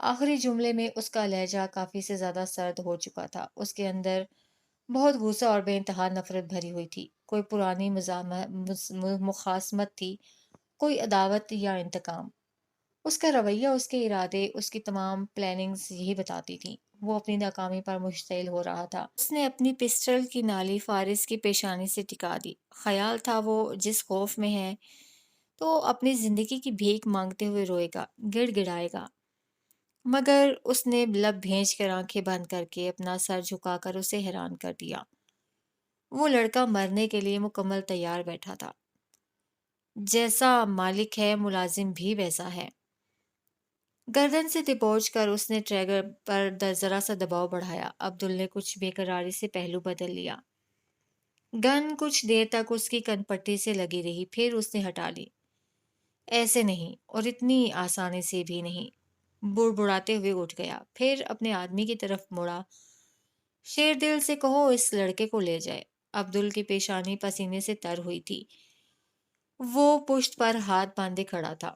[SPEAKER 1] آخری جملے میں اس کا لہجہ کافی سے زیادہ سرد ہو چکا تھا۔ اس کے اندر بہت غصہ اور بے انتہا نفرت بھری ہوئی تھی۔ کوئی پرانی مخاصمت تھی، کوئی عداوت یا انتقام۔ اس کا رویہ، اس کے ارادے، اس کی تمام پلاننگز یہی بتاتی تھیں۔ وہ اپنی ناکامی پر مشتعل ہو رہا تھا۔ اس نے اپنی پسٹل کی نالی فارس کی پیشانی سے ٹکا دی۔ خیال تھا وہ جس خوف میں ہے تو اپنی زندگی کی بھیک مانگتے ہوئے روئے گا، گڑ گڑائے گا۔ مگر اس نے لب بھیج کر آنکھیں بند کر کے اپنا سر جھکا کر اسے حیران کر دیا۔ وہ لڑکا مرنے کے لیے مکمل تیار بیٹھا تھا۔ جیسا مالک ہے ملازم بھی ویسا ہے۔ گردن سے دبوچ کر اس نے ٹریگر پر ذرا سا دباؤ بڑھایا۔ عبدل نے کچھ بے قراری سے پہلو بدل لیا۔ گن کچھ دیر تک اس کی کن پٹی سے لگی رہی، پھر اس نے ہٹا لی۔ ایسے نہیں، اور اتنی آسانی سے بھی نہیں۔ بڑبڑاتے ہوئے اٹھ گیا، پھر اپنے آدمی کی طرف مڑا۔ شیر دل سے کہو اس لڑکے کو لے جائے۔ عبدل کی پیشانی پسینے سے تر ہوئی تھی۔ وہ پشت پر ہاتھ باندھے کھڑا تھا،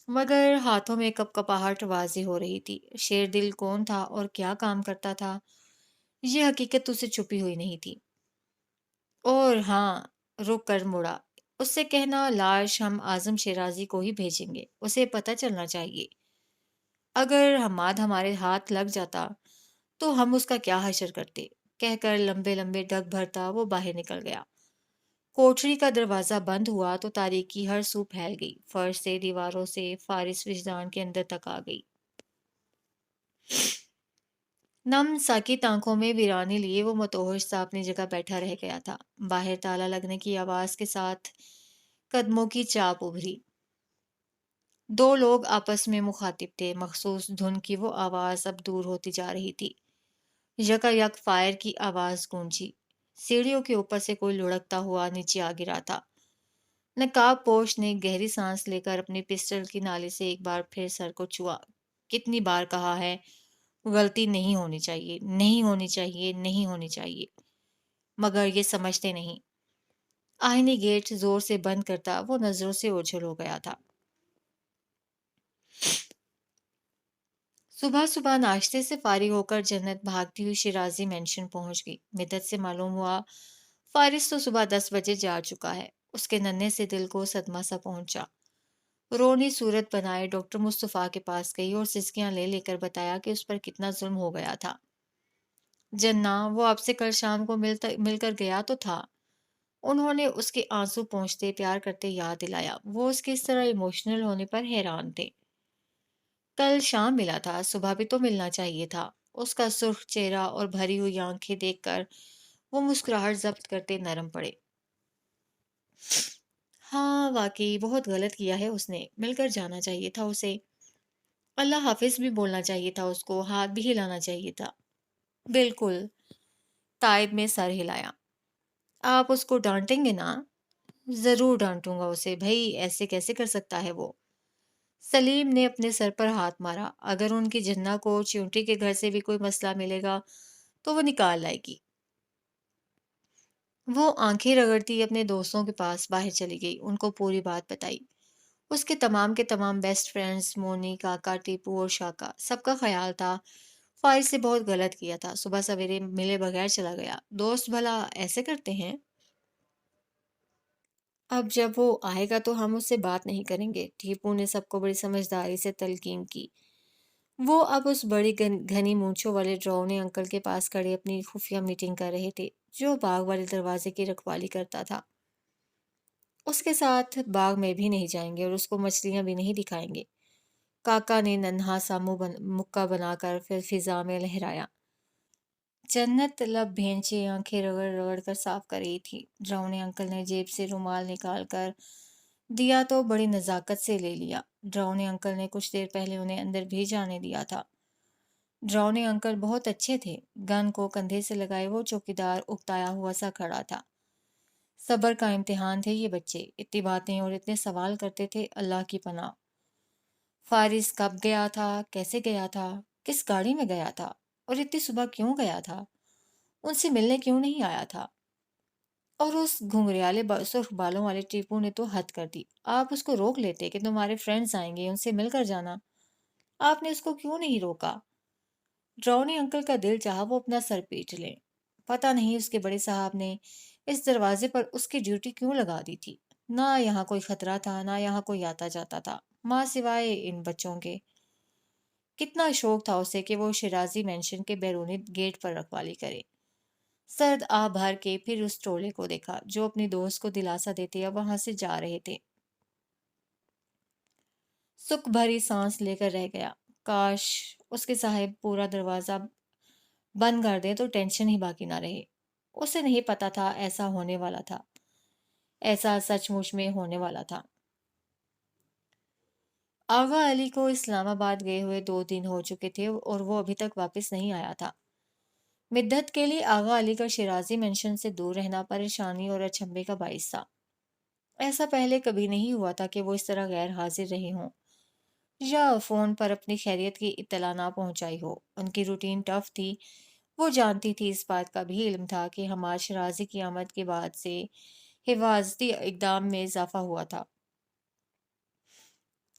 [SPEAKER 1] مگر ہاتھوں میں کپ کپاہٹ واضح ہو رہی تھی۔ شیر دل کون تھا اور کیا کام کرتا تھا، یہ حقیقت اسے چھپی ہوئی نہیں تھی۔ اور ہاں، رک کر مڑا۔ اس سے کہنا لاش ہم اعظم شیرازی کو ہی بھیجیں گے، اسے پتہ چلنا چاہیے۔ اگر حماد ہمارے ہاتھ لگ جاتا تو ہم اس کا کیا حشر کرتے۔ کہہ کر لمبے لمبے ڈگ بھرتا وہ باہر نکل گیا۔ کوٹری کا دروازہ بند ہوا تو تاریکی ہر سو پھیل گئی، فرش سے، دیواروں سے، فارس وجدان کے اندر تک آ گئی۔ نم ساکت آنکھوں میں ویرانی لیے وہ متوحش سا اپنی جگہ بیٹھا رہ گیا تھا۔ باہر تالا لگنے کی آواز کے ساتھ قدموں کی چاپ ابھری۔ دو لوگ آپس میں مخاطب تھے، مخصوص دھن کی وہ آواز اب دور ہوتی جا رہی تھی۔ یکا یک فائر کی آواز گونجی۔ سیڑھیوں کے اوپر سے کوئی لڑکتا ہوا نیچے آ گرا تھا۔ نقاب پوش نے گہری سانس لے کر اپنی پسٹل کی نالی سے ایک بار پھر سر کو چھوا۔ کتنی بار کہا ہے، غلطی نہیں ہونی چاہیے، نہیں ہونی چاہیے، نہیں ہونی چاہیے، مگر یہ سمجھتے نہیں۔ آہنی گیٹ زور سے بند کرتا وہ نظروں سے اوجھل ہو گیا تھا۔ صبح صبح ناشتے سے فارغ ہو کر جنت بھاگتی ہوئی شیرازی مینشن پہنچ گئی۔ مدت سے معلوم ہوا فارس تو صبح 10 بجے جا چکا ہے۔ اس کے ننھے سے دل کو صدمہ سا پہنچا۔ رونی صورت بنائے ڈاکٹر مصطفیٰ کے پاس گئی اور سسکیاں لے لے کر بتایا کہ اس پر کتنا ظلم ہو گیا تھا۔ جنہ، وہ آپ سے کل شام کو مل کر گیا تو تھا۔ انہوں نے اس کے آنسو پونچھتے پیار کرتے یاد دلایا۔ وہ اس کے اس طرح ایموشنل ہونے پر حیران تھے۔ کل شام ملا تھا، صبح بھی تو ملنا چاہیے تھا۔ اس کا سرخ چہرہ اور بھری ہوئی آنکھیں دیکھ کر وہ مسکراہٹ ضبط کرتے نرم پڑے۔ ہاں واقعی بہت غلط کیا ہے اس نے، مل کر جانا چاہیے تھا اسے۔ اللہ حافظ بھی بولنا چاہیے تھا اس کو، ہاتھ بھی ہلانا چاہیے تھا۔ بالکل، تائب میں سر ہلایا۔ آپ اس کو ڈانٹیں گے نا؟ ضرور ڈانٹوں گا اسے، بھئی ایسے کیسے کر سکتا ہے وہ؟ سلیم نے اپنے سر پر ہاتھ مارا۔ اگر ان کی جنہ کو چیونٹی کے گھر سے بھی کوئی مسئلہ ملے گا تو وہ نکال لائے گی۔ وہ آنکھیں رگڑتی اپنے دوستوں کے پاس باہر چلی گئی، ان کو پوری بات بتائی۔ اس کے تمام بیسٹ فرینڈز، مونی، کاکا، ٹیپو اور شاکا، سب کا خیال تھا فائز سے بہت غلط کیا تھا، صبح سویرے ملے بغیر چلا گیا۔ دوست بھلا ایسے کرتے ہیں؟ اب جب وہ آئے گا تو ہم اس سے بات نہیں کریں گے، ٹیپو نے سب کو بڑی سمجھداری سے تلقین کی۔ وہ اب اس بڑی گھنی مونچھوں والے ڈراؤنے انکل کے پاس کھڑے اپنی خفیہ میٹنگ کر رہے تھے، جو باغ والے دروازے کی رکھوالی کرتا تھا۔ اس کے ساتھ باغ میں بھی نہیں جائیں گے اور اس کو مچھلیاں بھی نہیں دکھائیں گے۔ کاکا نے ننھا سا مکہ بنا کر پھر فضا میں لہرایا۔ جنت لب بھینچے آنکھیں رگڑ رگڑ کر صاف کر رہی تھی۔ ڈراؤنے انکل نے جیب سے رومال نکال کر دیا تو بڑی نزاکت سے لے لیا۔ ڈراؤنے انکل نے کچھ دیر پہلے انہیں اندر بھی جانے دیا تھا۔ ڈراؤنے انکل بہت اچھے تھے۔ گن کو کندھے سے لگائے وہ چوکیدار اکتایا ہوا سا کھڑا تھا۔ صبر کا امتحان تھے یہ بچے، اتنی باتیں اور اتنے سوال کرتے تھے، اللہ کی پناہ۔ فارس کب گیا تھا، کیسے گیا تھا، کس گاڑی میں گیا تھا، اور اتنی صبح کیوں گیا تھا، ان سے ملنے کیوں نہیں آیا تھا؟ اور اس گھنگریالے سرخ بالوں والے ٹیپو نے تو حد کر دی۔ آپ اس کو روک لیتے کہ تمہارے فرینڈز آئیں گے، ان سے مل کر جانا۔ آپ نے اس کو کیوں نہیں روکا؟ ڈراؤنی انکل کا دل چاہا وہ اپنا سر پیٹ لیں۔ پتہ نہیں اس کے بڑے صاحب نے اس دروازے پر اس کی ڈیوٹی کیوں لگا دی تھی۔ نہ یہاں کوئی خطرہ تھا، نہ یہاں کوئی آتا جاتا تھا، ماں سوائے ان بچوں کے۔ کتنا شوق تھا اسے کہ وہ شیرازی مینشن کے بیرونی گیٹ پر رکھوالی کرے۔ سرد آہ بھر کے پھر اس ٹولے کو دیکھا جو اپنی دوست کو دلاسا دیتے اب وہاں سے جا رہے تھے۔ سکھ بھری سانس لے کر رہ گیا۔ کاش اس کے صاحب پورا دروازہ بند کر دیں تو ٹینشن ہی باقی نہ رہے۔ اسے نہیں پتا تھا ایسا ہونے والا تھا، ایسا سچ مچ میں ہونے والا تھا۔ آغا علی کو اسلام آباد گئے ہوئے 2 دن ہو چکے تھے اور وہ ابھی تک واپس نہیں آیا تھا۔ مدت کے لیے آغا علی کا شیرازی مینشن سے دور رہنا پریشانی اور اچنبھے کا باعث تھا۔ ایسا پہلے کبھی نہیں ہوا تھا کہ وہ اس طرح غیر حاضر رہے ہوں یا فون پر اپنی خیریت کی اطلاع نہ پہنچائی ہو۔ ان کی روٹین ٹف تھی، وہ جانتی تھی، اس بات کا بھی علم تھا کہ حماد شیرازی کی آمد کے بعد سے حفاظتی اقدام میں اضافہ ہوا تھا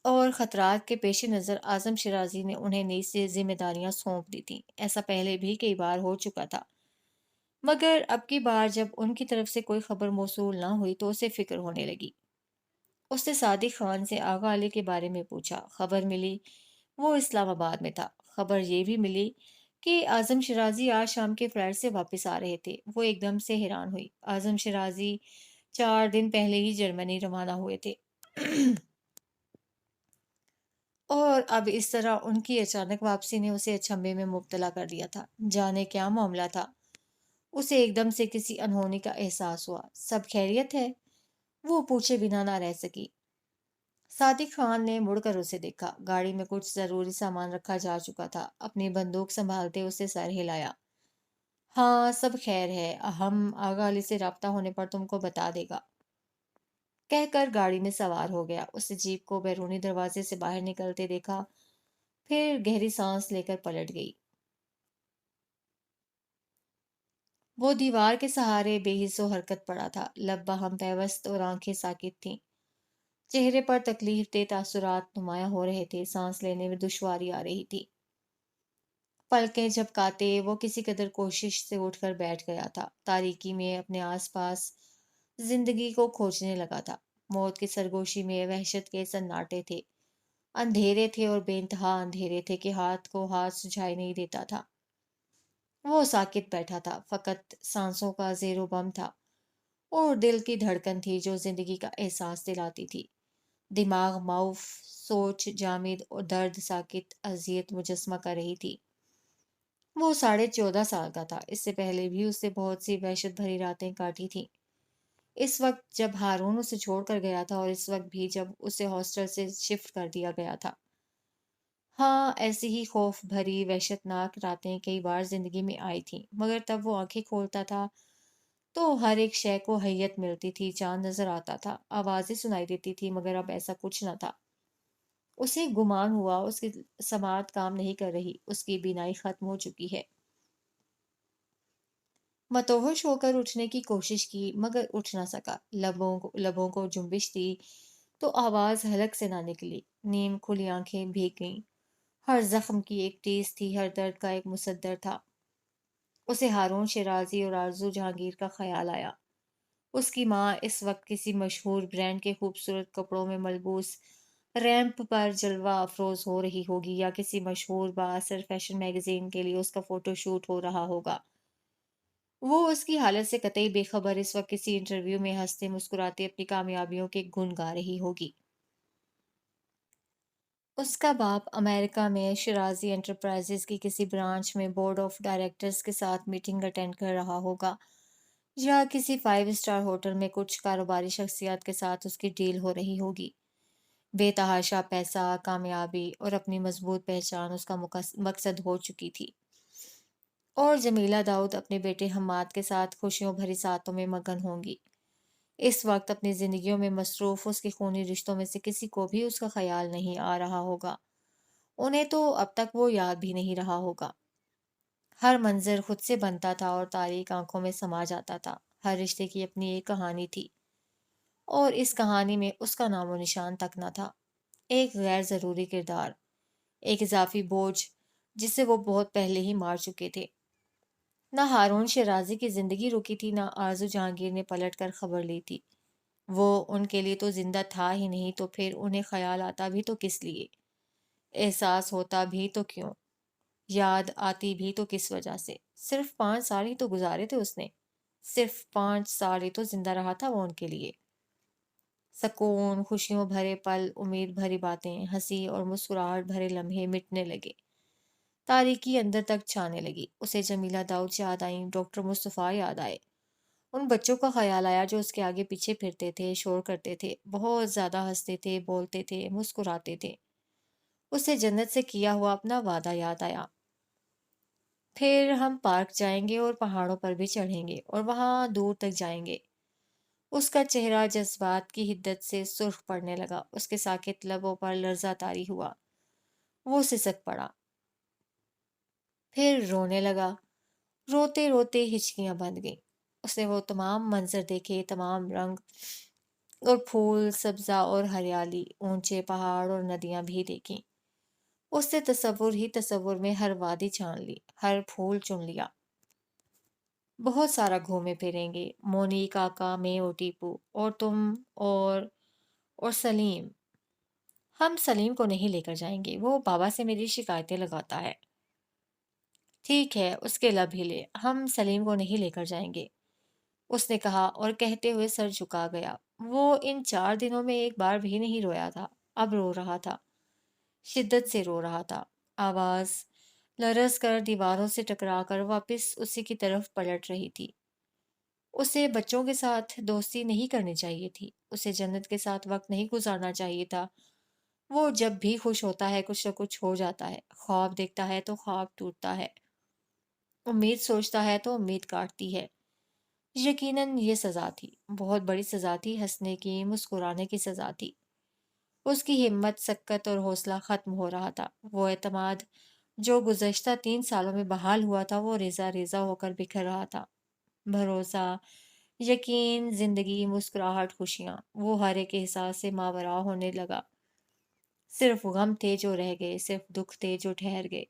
[SPEAKER 1] اور خطرات کے پیش نظر اعظم شیرازی نے انہیں نئی سے ذمہ داریاں سونپ دی تھیں۔ ایسا پہلے بھی کئی بار ہو چکا تھا، مگر اب کی بار جب ان کی طرف سے کوئی خبر موصول نہ ہوئی تو اسے فکر ہونے لگی۔ اس نے صادق خان سے آغا علی کے بارے میں پوچھا۔ خبر ملی وہ اسلام آباد میں تھا۔ خبر یہ بھی ملی کہ اعظم شیرازی آج شام کے فلائٹ سے واپس آ رہے تھے۔ وہ ایک دم سے حیران ہوئی۔ اعظم شیرازی 4 دن پہلے ہی جرمنی روانہ ہوئے تھے اور اب اس طرح ان کی اچانک واپسی نے اسے اچنبھے میں مبتلا کر دیا تھا۔ جانے کیا معاملہ تھا؟ اسے ایک دم سے کسی انہونی کا احساس ہوا۔ سب خیریت ہے؟ وہ پوچھے بنا نہ رہ سکی۔ صادق خان نے مڑ کر اسے دیکھا۔ گاڑی میں کچھ ضروری سامان رکھا جا چکا تھا۔ اپنی بندوق سنبھالتے اسے سر ہلایا۔ ہاں سب خیر ہے، ہم آغا علی سے رابطہ ہونے پر تم کو بتا دے گا، کہہ کر گاڑی میں سوار ہو گیا۔ اسے جیپ کو بیرونی دروازے سے باہر نکلتے دیکھا، پھر گہری سانس لے کر پلٹ گئی۔ وہ دیوار کے سہارے بے حس و حرکت پڑا تھا، لب باہم پیوست اور آنکھیں ساکت تھیں۔ چہرے پر تکلیف دہ تاثرات نمایاں ہو رہے تھے، سانس لینے میں دشواری آ رہی تھی۔ پلکیں جھپکاتے وہ کسی قدر کوشش سے اٹھ کر بیٹھ گیا تھا۔ تاریکی میں اپنے آس پاس زندگی کو کھوجنے لگا تھا۔ موت کی سرگوشی میں وحشت کے سناٹے تھے، اندھیرے تھے اور بے انتہا اندھیرے تھے کہ ہاتھ کو ہاتھ سجھائی نہیں دیتا تھا۔ وہ ساکت بیٹھا تھا، فقط سانسوں کا زیر و بم تھا اور دل کی دھڑکن تھی جو زندگی کا احساس دلاتی تھی۔ دماغ معاف، سوچ جامد اور درد ساکت اذیت مجسمہ کر رہی تھی۔ وہ 14.5 سال کا تھا۔ اس سے پہلے بھی اس سے بہت سی وحشت بھری راتیں کاٹی تھیں۔ اس وقت جب ہارون اسے چھوڑ کر گیا تھا اور اس وقت بھی جب اسے ہاسٹل سے شفٹ کر دیا گیا تھا۔ ہاں ایسی ہی خوف بھری وحشتناک راتیں کئی بار زندگی میں آئی تھیں، مگر تب وہ آنکھیں کھولتا تھا تو ہر ایک شے کو حیت ملتی تھی، چاند نظر آتا تھا، آوازیں سنائی دیتی تھی، مگر اب ایسا کچھ نہ تھا۔ اسے گمان ہوا اس کی سماعت کام نہیں کر رہی، اس کی بینائی ختم ہو چکی ہے۔ متوحش ہو کر اٹھنے کی کوشش کی مگر اٹھ نہ سکا۔ لبوں کو جنبش دی تو آواز حلق سے نہ نکلی۔ نیم کھلی آنکھیں بھیگ گئیں۔ ہر زخم کی ایک ٹیس تھی، ہر درد کا ایک مصدر تھا۔ اسے ہارون شیرازی اور آرزو جہانگیر کا خیال آیا۔ اس کی ماں اس وقت کسی مشہور برانڈ کے خوبصورت کپڑوں میں ملبوس ریمپ پر جلوہ افروز ہو رہی ہوگی، یا کسی مشہور بااثر فیشن میگزین کے لیے اس کا فوٹو شوٹ ہو رہا ہوگا۔ وہ اس کی حالت سے قطعی بے خبر اس وقت کسی انٹرویو میں ہنستے مسکراتے اپنی کامیابیوں کے گن گا رہی ہوگی۔ اس کا باپ امریکہ میں شیرازی انٹرپرائزز کی کسی برانچ میں بورڈ آف ڈائریکٹرز کے ساتھ میٹنگ اٹینڈ کر رہا ہوگا، یا کسی 5 اسٹار ہوٹل میں کچھ کاروباری شخصیات کے ساتھ اس کی ڈیل ہو رہی ہوگی۔ بے تحاشا پیسہ، کامیابی اور اپنی مضبوط پہچان اس کا مقصد ہو چکی تھی، اور جمیلہ داؤد اپنے بیٹے حماد کے ساتھ خوشیوں بھری ساعتوں میں مگن ہوں گی۔ اس وقت اپنی زندگیوں میں مصروف اس کے خونی رشتوں میں سے کسی کو بھی اس کا خیال نہیں آ رہا ہوگا، انہیں تو اب تک وہ یاد بھی نہیں رہا ہوگا۔ ہر منظر خود سے بنتا تھا اور تاریک آنکھوں میں سما جاتا تھا۔ ہر رشتے کی اپنی ایک کہانی تھی، اور اس کہانی میں اس کا نام و نشان تک نہ تھا۔ ایک غیر ضروری کردار، ایک اضافی بوجھ جسے وہ بہت پہلے ہی مار چکے تھے۔ نہ ہارون شیرازی کی زندگی رکی تھی، نہ آرزو جہانگیر نے پلٹ کر خبر لی تھی۔ وہ ان کے لیے تو زندہ تھا ہی نہیں، تو پھر انہیں خیال آتا بھی تو کس لیے، احساس ہوتا بھی تو کیوں، یاد آتی بھی تو کس وجہ سے؟ صرف 5 سال ہی تو گزارے تھے اس نے، صرف 5 سال ہی تو زندہ رہا تھا وہ ان کے لیے۔ سکون، خوشیوں بھرے پل، امید بھری باتیں، ہنسی اور مسکراہٹ بھرے لمحے مٹنے لگے، تاریکی اندر تک چھانے لگی۔ اسے جمیلہ داؤد یاد آئیں، ڈاکٹر مصطفیٰ یاد آئے، ان بچوں کا خیال آیا جو اس کے آگے پیچھے پھرتے تھے، شور کرتے تھے، بہت زیادہ ہنستے تھے، بولتے تھے، مسکراتے تھے۔ اسے جنت سے کیا ہوا اپنا وعدہ یاد آیا، پھر ہم پارک جائیں گے اور پہاڑوں پر بھی چڑھیں گے اور وہاں دور تک جائیں گے۔ اس کا چہرہ جذبات کی حدت سے سرخ پڑنے لگا، اس کے ساکت لبوں پر لرزہ طاری ہوا، وہ سسک پڑا، پھر رونے لگا، روتے روتے ہچکیاں بند گئیں۔ اس نے وہ تمام منظر دیکھے، تمام رنگ اور پھول، سبزہ اور ہریالی، اونچے پہاڑ اور ندیاں بھی دیکھیں۔ اس نے تصور ہی تصور میں ہر وادی چھان لی، ہر پھول چن لیا۔ بہت سارا گھومے پھریں گے، مونی، کاکا، میں اور ٹیپو، اور تم اور سلیم۔ ہم سلیم کو نہیں لے کر جائیں گے، وہ بابا سے میری شکایتیں لگاتا ہے۔ ٹھیک ہے، اس کے لب ہلے، ہم سلیم کو نہیں لے کر جائیں گے، اس نے کہا اور کہتے ہوئے سر جھکا گیا۔ وہ ان 4 دنوں میں ایک بار بھی نہیں رویا تھا، اب رو رہا تھا، شدت سے رو رہا تھا۔ آواز لرز کر دیواروں سے ٹکرا کر واپس اسی کی طرف پلٹ رہی تھی۔ اسے بچوں کے ساتھ دوستی نہیں کرنی چاہیے تھی، اسے جنت کے ساتھ وقت نہیں گزارنا چاہیے تھا۔ وہ جب بھی خوش ہوتا ہے کچھ نہ کچھ ہو جاتا ہے، خواب دیکھتا ہے تو خواب ٹوٹتا ہے، امید سوچتا ہے تو امید کاٹتی ہے۔ یقیناً یہ سزا تھی، بہت بڑی سزا تھی، ہنسنے کی، مسکرانے کی سزا تھی۔ اس کی ہمت، سکت اور حوصلہ ختم ہو رہا تھا۔ وہ اعتماد جو گزشتہ 3 سالوں میں بحال ہوا تھا وہ ریزہ ریزہ ہو کر بکھر رہا تھا۔ بھروسہ، یقین، زندگی، مسکراہٹ، خوشیاں، وہ ہر ایک احساس سے ماورا ہونے لگا۔ صرف غم تھے جو رہ گئے، صرف دکھ تھے جو ٹھہر گئے۔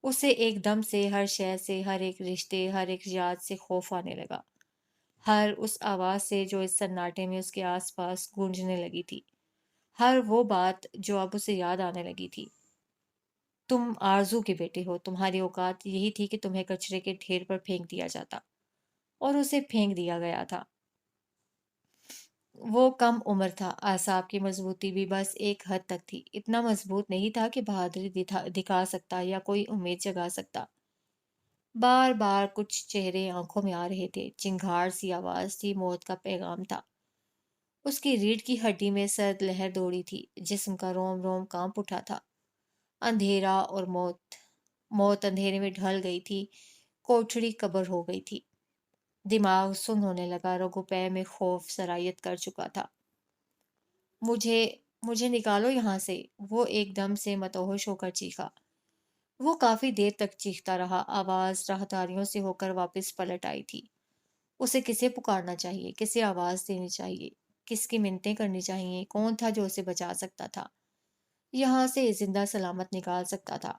[SPEAKER 1] اسے ایک دم سے ہر شے سے، ہر ایک رشتے، ہر ایک یاد سے خوف آنے لگا، ہر اس آواز سے جو اس سناٹے میں اس کے آس پاس گونجنے لگی تھی، ہر وہ بات جو اب اسے یاد آنے لگی تھی۔ تم آرزو کے بیٹے ہو، تمہاری اوقات یہی تھی کہ تمہیں کچرے کے ڈھیر پر پھینک دیا جاتا، اور اسے پھینک دیا گیا تھا۔ وہ کم عمر تھا، اعصاب کی مضبوطی بھی بس ایک حد تک تھی، اتنا مضبوط نہیں تھا کہ بہادری دکھا سکتا یا کوئی امید جگا سکتا۔ بار بار کچھ چہرے آنکھوں میں آ رہے تھے، چنگھاڑ سی آواز تھی، موت کا پیغام تھا۔ اس کی ریڑھ کی ہڈی میں سرد لہر دوڑی تھی، جسم کا روم روم کانپ اٹھا تھا۔ اندھیرا اور موت اندھیرے میں ڈھل گئی تھی، کوٹھڑی قبر ہو گئی تھی۔ دماغ سن ہونے لگا، رگو پے میں خوف سرایت کر چکا تھا۔ مجھے مجھے نکالو یہاں سے، وہ ایک دم سے متوحش ہو کر چیخا۔ وہ کافی دیر تک چیختا رہا، آواز راہداریوں سے ہو کر واپس پلٹ آئی تھی۔ اسے کسے پکارنا چاہیے، کسے آواز دینی چاہیے، کس کی منتیں کرنی چاہیے، کون تھا جو اسے بچا سکتا تھا، یہاں سے زندہ سلامت نکال سکتا تھا؟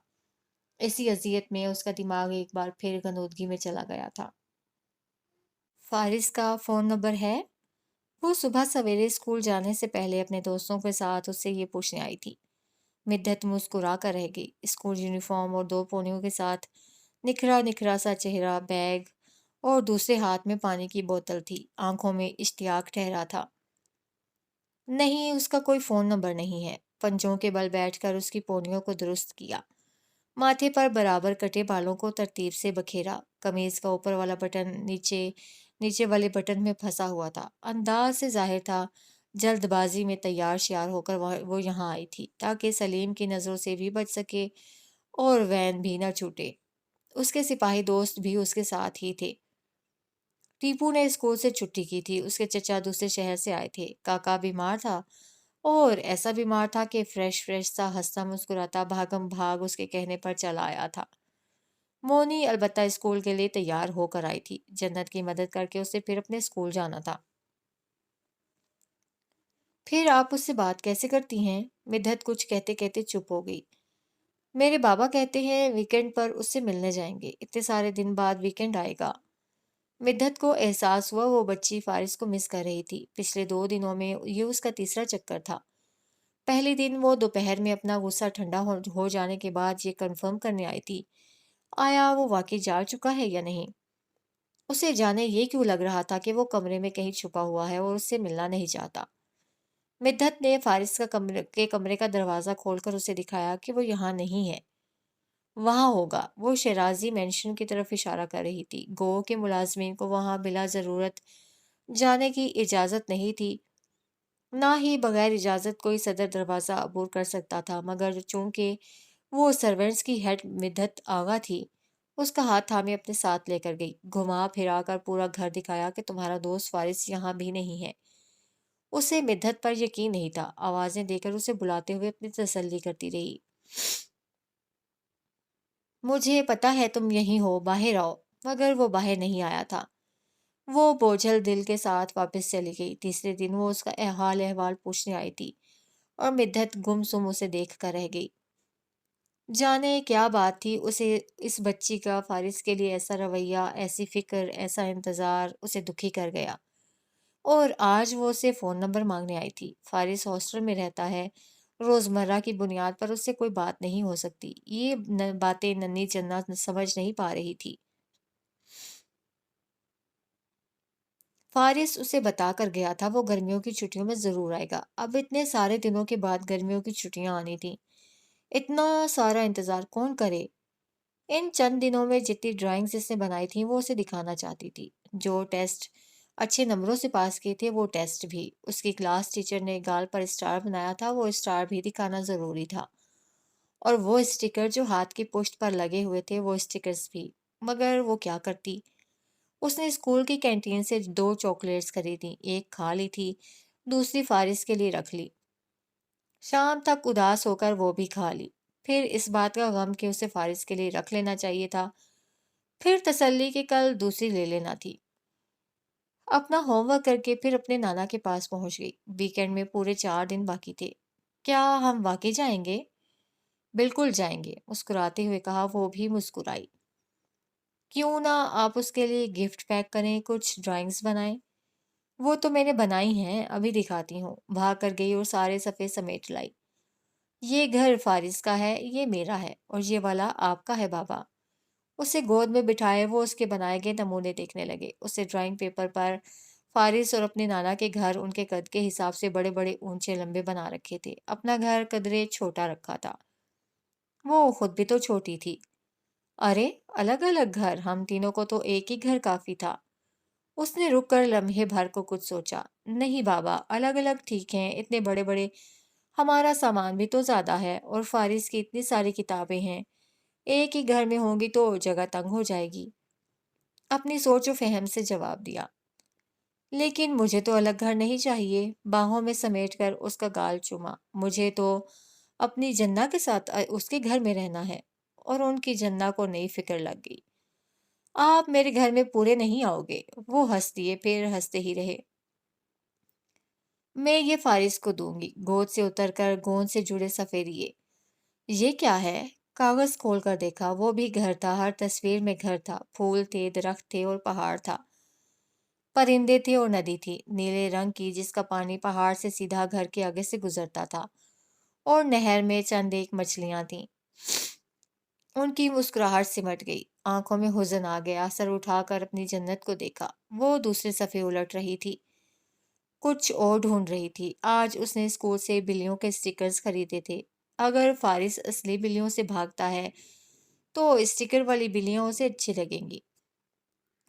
[SPEAKER 1] اسی اذیت میں اس کا دماغ ایک بار پھر غنودگی میں چلا گیا تھا۔ فارس کا فون نمبر ہے؟ وہ صبح سویرے اسکول جانے سے پہلے اپنے دوستوں کے ساتھ اس سے یہ پوچھنے آئی تھی۔ مدت مسکرا کر رہ گئی، اسکول یونیفارم اور 2 پونیوں کے ساتھ، نکھرا نکھرا سا چہرہ، بیگ اور دوسرے ہاتھ میں پانی کی بوتل تھی، آنکھوں میں اشتیاق ٹھہرا تھا۔ نہیں، اس کا کوئی فون نمبر نہیں ہے۔ پنجوں کے بل بیٹھ کر اس کی پونیوں کو درست کیا، ماتھے پر برابر کٹے بالوں کو ترتیب سے بکھیرا، قمیض کا اوپر والا بٹن نیچے والے بٹن میں پھنسا ہوا تھا۔ انداز سے ظاہر تھا جلد بازی میں تیار شیار ہو کر وہ یہاں آئی تھی تاکہ سلیم کی نظروں سے بھی بچ سکے اور وین بھی نہ چھوٹے۔ اس کے سپاہی دوست بھی اس کے ساتھ ہی تھے۔ ٹیپو نے اسکول سے چھٹی کی تھی، اس کے چچا دوسرے شہر سے آئے تھے، کاکا بیمار تھا، اور ایسا بیمار تھا کہ فریش سا ہنستا مسکراتا بھاگم بھاگ اس کے کہنے پر چلا آیا تھا۔ مونی البتہ اسکول کے لیے تیار ہو کر آئی تھی، جنت کی مدد کر کے اسے پھر اپنے اسکول جانا تھا۔ پھر آپ اس سے بات کیسے کرتی ہیں؟ مدحت کچھ کہتے کہتے چپ ہو گئی۔ میرے بابا کہتے ہیں ویکینڈ پر اس سے ملنے جائیں گے، اتنے سارے دن بعد ویکینڈ آئے گا۔ مدت کو احساس ہوا وہ بچی فارس کو مس کر رہی تھی۔ پچھلے 2 دنوں میں یہ اس کا تیسرا چکر تھا۔ پہلے دن وہ دوپہر میں اپنا غصہ ٹھنڈا ہو جانے کے بعد یہ کنفرم کرنے آئی تھی آیا وہ واقعی جا چکا ہے یا نہیں۔ اسے جانے یہ کیوں لگ رہا تھا کہ وہ کمرے میں کہیں چھپا ہوا ہے اور اس سے ملنا نہیں چاہتا۔ مدت نے فارس کا کمرے کا دروازہ کھول کر اسے دکھایا کہ وہ یہاں نہیں ہے، وہاں ہوگا۔ وہ شیرازی مینشن کی طرف اشارہ کر رہی تھی۔ گو کے ملازمین کو وہاں بلا ضرورت جانے کی اجازت نہیں تھی، نہ ہی بغیر اجازت کوئی صدر دروازہ عبور کر سکتا تھا، مگر چونکہ وہ سرونٹس کی ہیڈ مدت آغا تھی، اس کا ہاتھ تھامے اپنے ساتھ لے کر گئی، گھما پھرا کر پورا گھر دکھایا کہ تمہارا دوست فارس یہاں بھی نہیں ہے۔ اسے مدت پر یقین نہیں تھا، آوازیں دے کر اسے بلاتے ہوئے اپنی تسلی کرتی رہی۔ مجھے پتا ہے تم یہیں ہو، باہر آؤ۔ مگر وہ باہر نہیں آیا تھا۔ وہ بوجھل دل کے ساتھ واپس چلی گئی۔ تیسرے دن وہ اس کا احوال پوچھنے آئی تھی اور مدت گم سم اسے دیکھ کر رہ گئی۔ جانے کیا بات تھی اسے اس بچی کا فارس کے لیے ایسا رویہ، ایسی فکر، ایسا انتظار اسے دکھی کر گیا۔ اور آج وہ اسے فون نمبر مانگنے آئی تھی۔ فارس ہاسٹل میں رہتا ہے، روزمرہ کی بنیاد پر اس سے کوئی بات نہیں ہو سکتی۔ یہ باتیں ننھی جنت سمجھ نہیں پا رہی تھی۔ فارس اسے بتا کر گیا تھا وہ گرمیوں کی چھٹیوں میں ضرور آئے گا۔ اب اتنے سارے دنوں کے بعد گرمیوں کی چھٹیاں آنی تھیں۔ اتنا سارا انتظار کون کرے؟ ان چند دنوں میں جتنی ڈرائنگز اس نے بنائی تھیں وہ اسے دکھانا چاہتی تھی۔ جو ٹیسٹ اچھے نمبروں سے پاس کیے تھے وہ ٹیسٹ بھی۔ اس کی کلاس ٹیچر نے گال پر اسٹار بنایا تھا، وہ اسٹار بھی دکھانا ضروری تھا۔ اور وہ اسٹیکر جو ہاتھ کی پشت پر لگے ہوئے تھے وہ اسٹیکرز بھی۔ مگر وہ کیا کرتی؟ اس نے اسکول کی کینٹین سے 2 چاکلیٹس خریدی، ایک کھا لی تھی، دوسری فارس کے لیے رکھ لی۔ شام تک اداس ہو کر وہ بھی کھا لی۔ پھر اس بات کا غم کہ اسے فارس کے لیے رکھ لینا چاہیے تھا، پھر تسلی کہ کل دوسری لے لینا تھی۔ اپنا ہوم ورک کر کے پھر اپنے نانا کے پاس پہنچ گئی۔ ویکینڈ میں پورے 4 دن باقی تھے۔ کیا ہم واقعی جائیں گے؟ بالکل جائیں گے، مسکراتے ہوئے کہا۔ وہ بھی مسکرائی۔ کیوں نہ آپ اس کے لیے گفٹ پیک کریں، کچھ ڈرائنگز بنائیں؟ وہ تو میں نے بنائی ہیں، ابھی دکھاتی ہوں۔ بھاگ کر گئی اور سارے صفحے سمیٹ لائی۔ یہ گھر فارس کا ہے، یہ میرا ہے، اور یہ والا آپ کا ہے بابا۔ اسے گود میں بٹھائے وہ اس کے بنائے گئے نمونے دیکھنے لگے۔ اسے ڈرائنگ پیپر پر فارس اور اپنے نانا کے گھر ان کے قد کے حساب سے بڑے بڑے اونچے لمبے بنا رکھے تھے۔ اپنا گھر قدرے چھوٹا رکھا تھا۔ وہ خود بھی تو چھوٹی تھی۔ ارے الگ الگ گھر، ہم تینوں کو تو ایک ہی گھر کافی تھا۔ اس نے رک کر لمحے بھر کو کچھ سوچا۔ نہیں بابا، الگ الگ ٹھیک ہیں، اتنے بڑے بڑے ہمارا سامان بھی تو زیادہ ہے، اور فارس کی اتنی ساری کتابیں ہیں، ایک ہی گھر میں ہوں گی تو جگہ تنگ ہو جائے گی۔ اپنی سوچ و فہم سے جواب دیا۔ لیکن مجھے تو الگ گھر نہیں چاہیے۔ باہوں میں سمیٹ کر اس کا گال چوما۔ مجھے تو اپنی جنہ کے ساتھ اس کے گھر میں رہنا ہے۔ اور ان کی جنہ کو نئی فکر لگ گئی۔ آپ میرے گھر میں پورے نہیں آؤ گے۔ وہ ہنس دیے، پھر ہنستے ہی رہے۔ میں یہ فارس کو دوں گی۔ گود سے اتر کر گوند سے جڑے صفحے دیے۔ یہ کیا ہے؟ کاغذ کھول کر دیکھا، وہ بھی گھر تھا، ہر تصویر میں گھر تھا، پھول تھے، درخت تھے اور پہاڑ تھا، پرندے تھے اور ندی تھی، نیلے رنگ کی جس کا پانی پہاڑ سے سیدھا گھر کے آگے سے گزرتا تھا، اور نہر میں چند ایک مچھلیاں تھیں۔ ان کی مسکراہٹ سمٹ گئی، آنکھوں میں حزن آ گیا، سر اٹھا کر اپنی جنت کو دیکھا۔ وہ دوسرے صفحے الٹ رہی تھی، کچھ اور ڈھونڈ رہی تھی۔ آج اس نے اسکول سے بلیوں کے اسٹیکرز خریدے تھے۔ اگر فارس اصلی بلیوں سے بھاگتا ہے تو اسٹیکر والی بلیاں اسے اچھی لگیں گی۔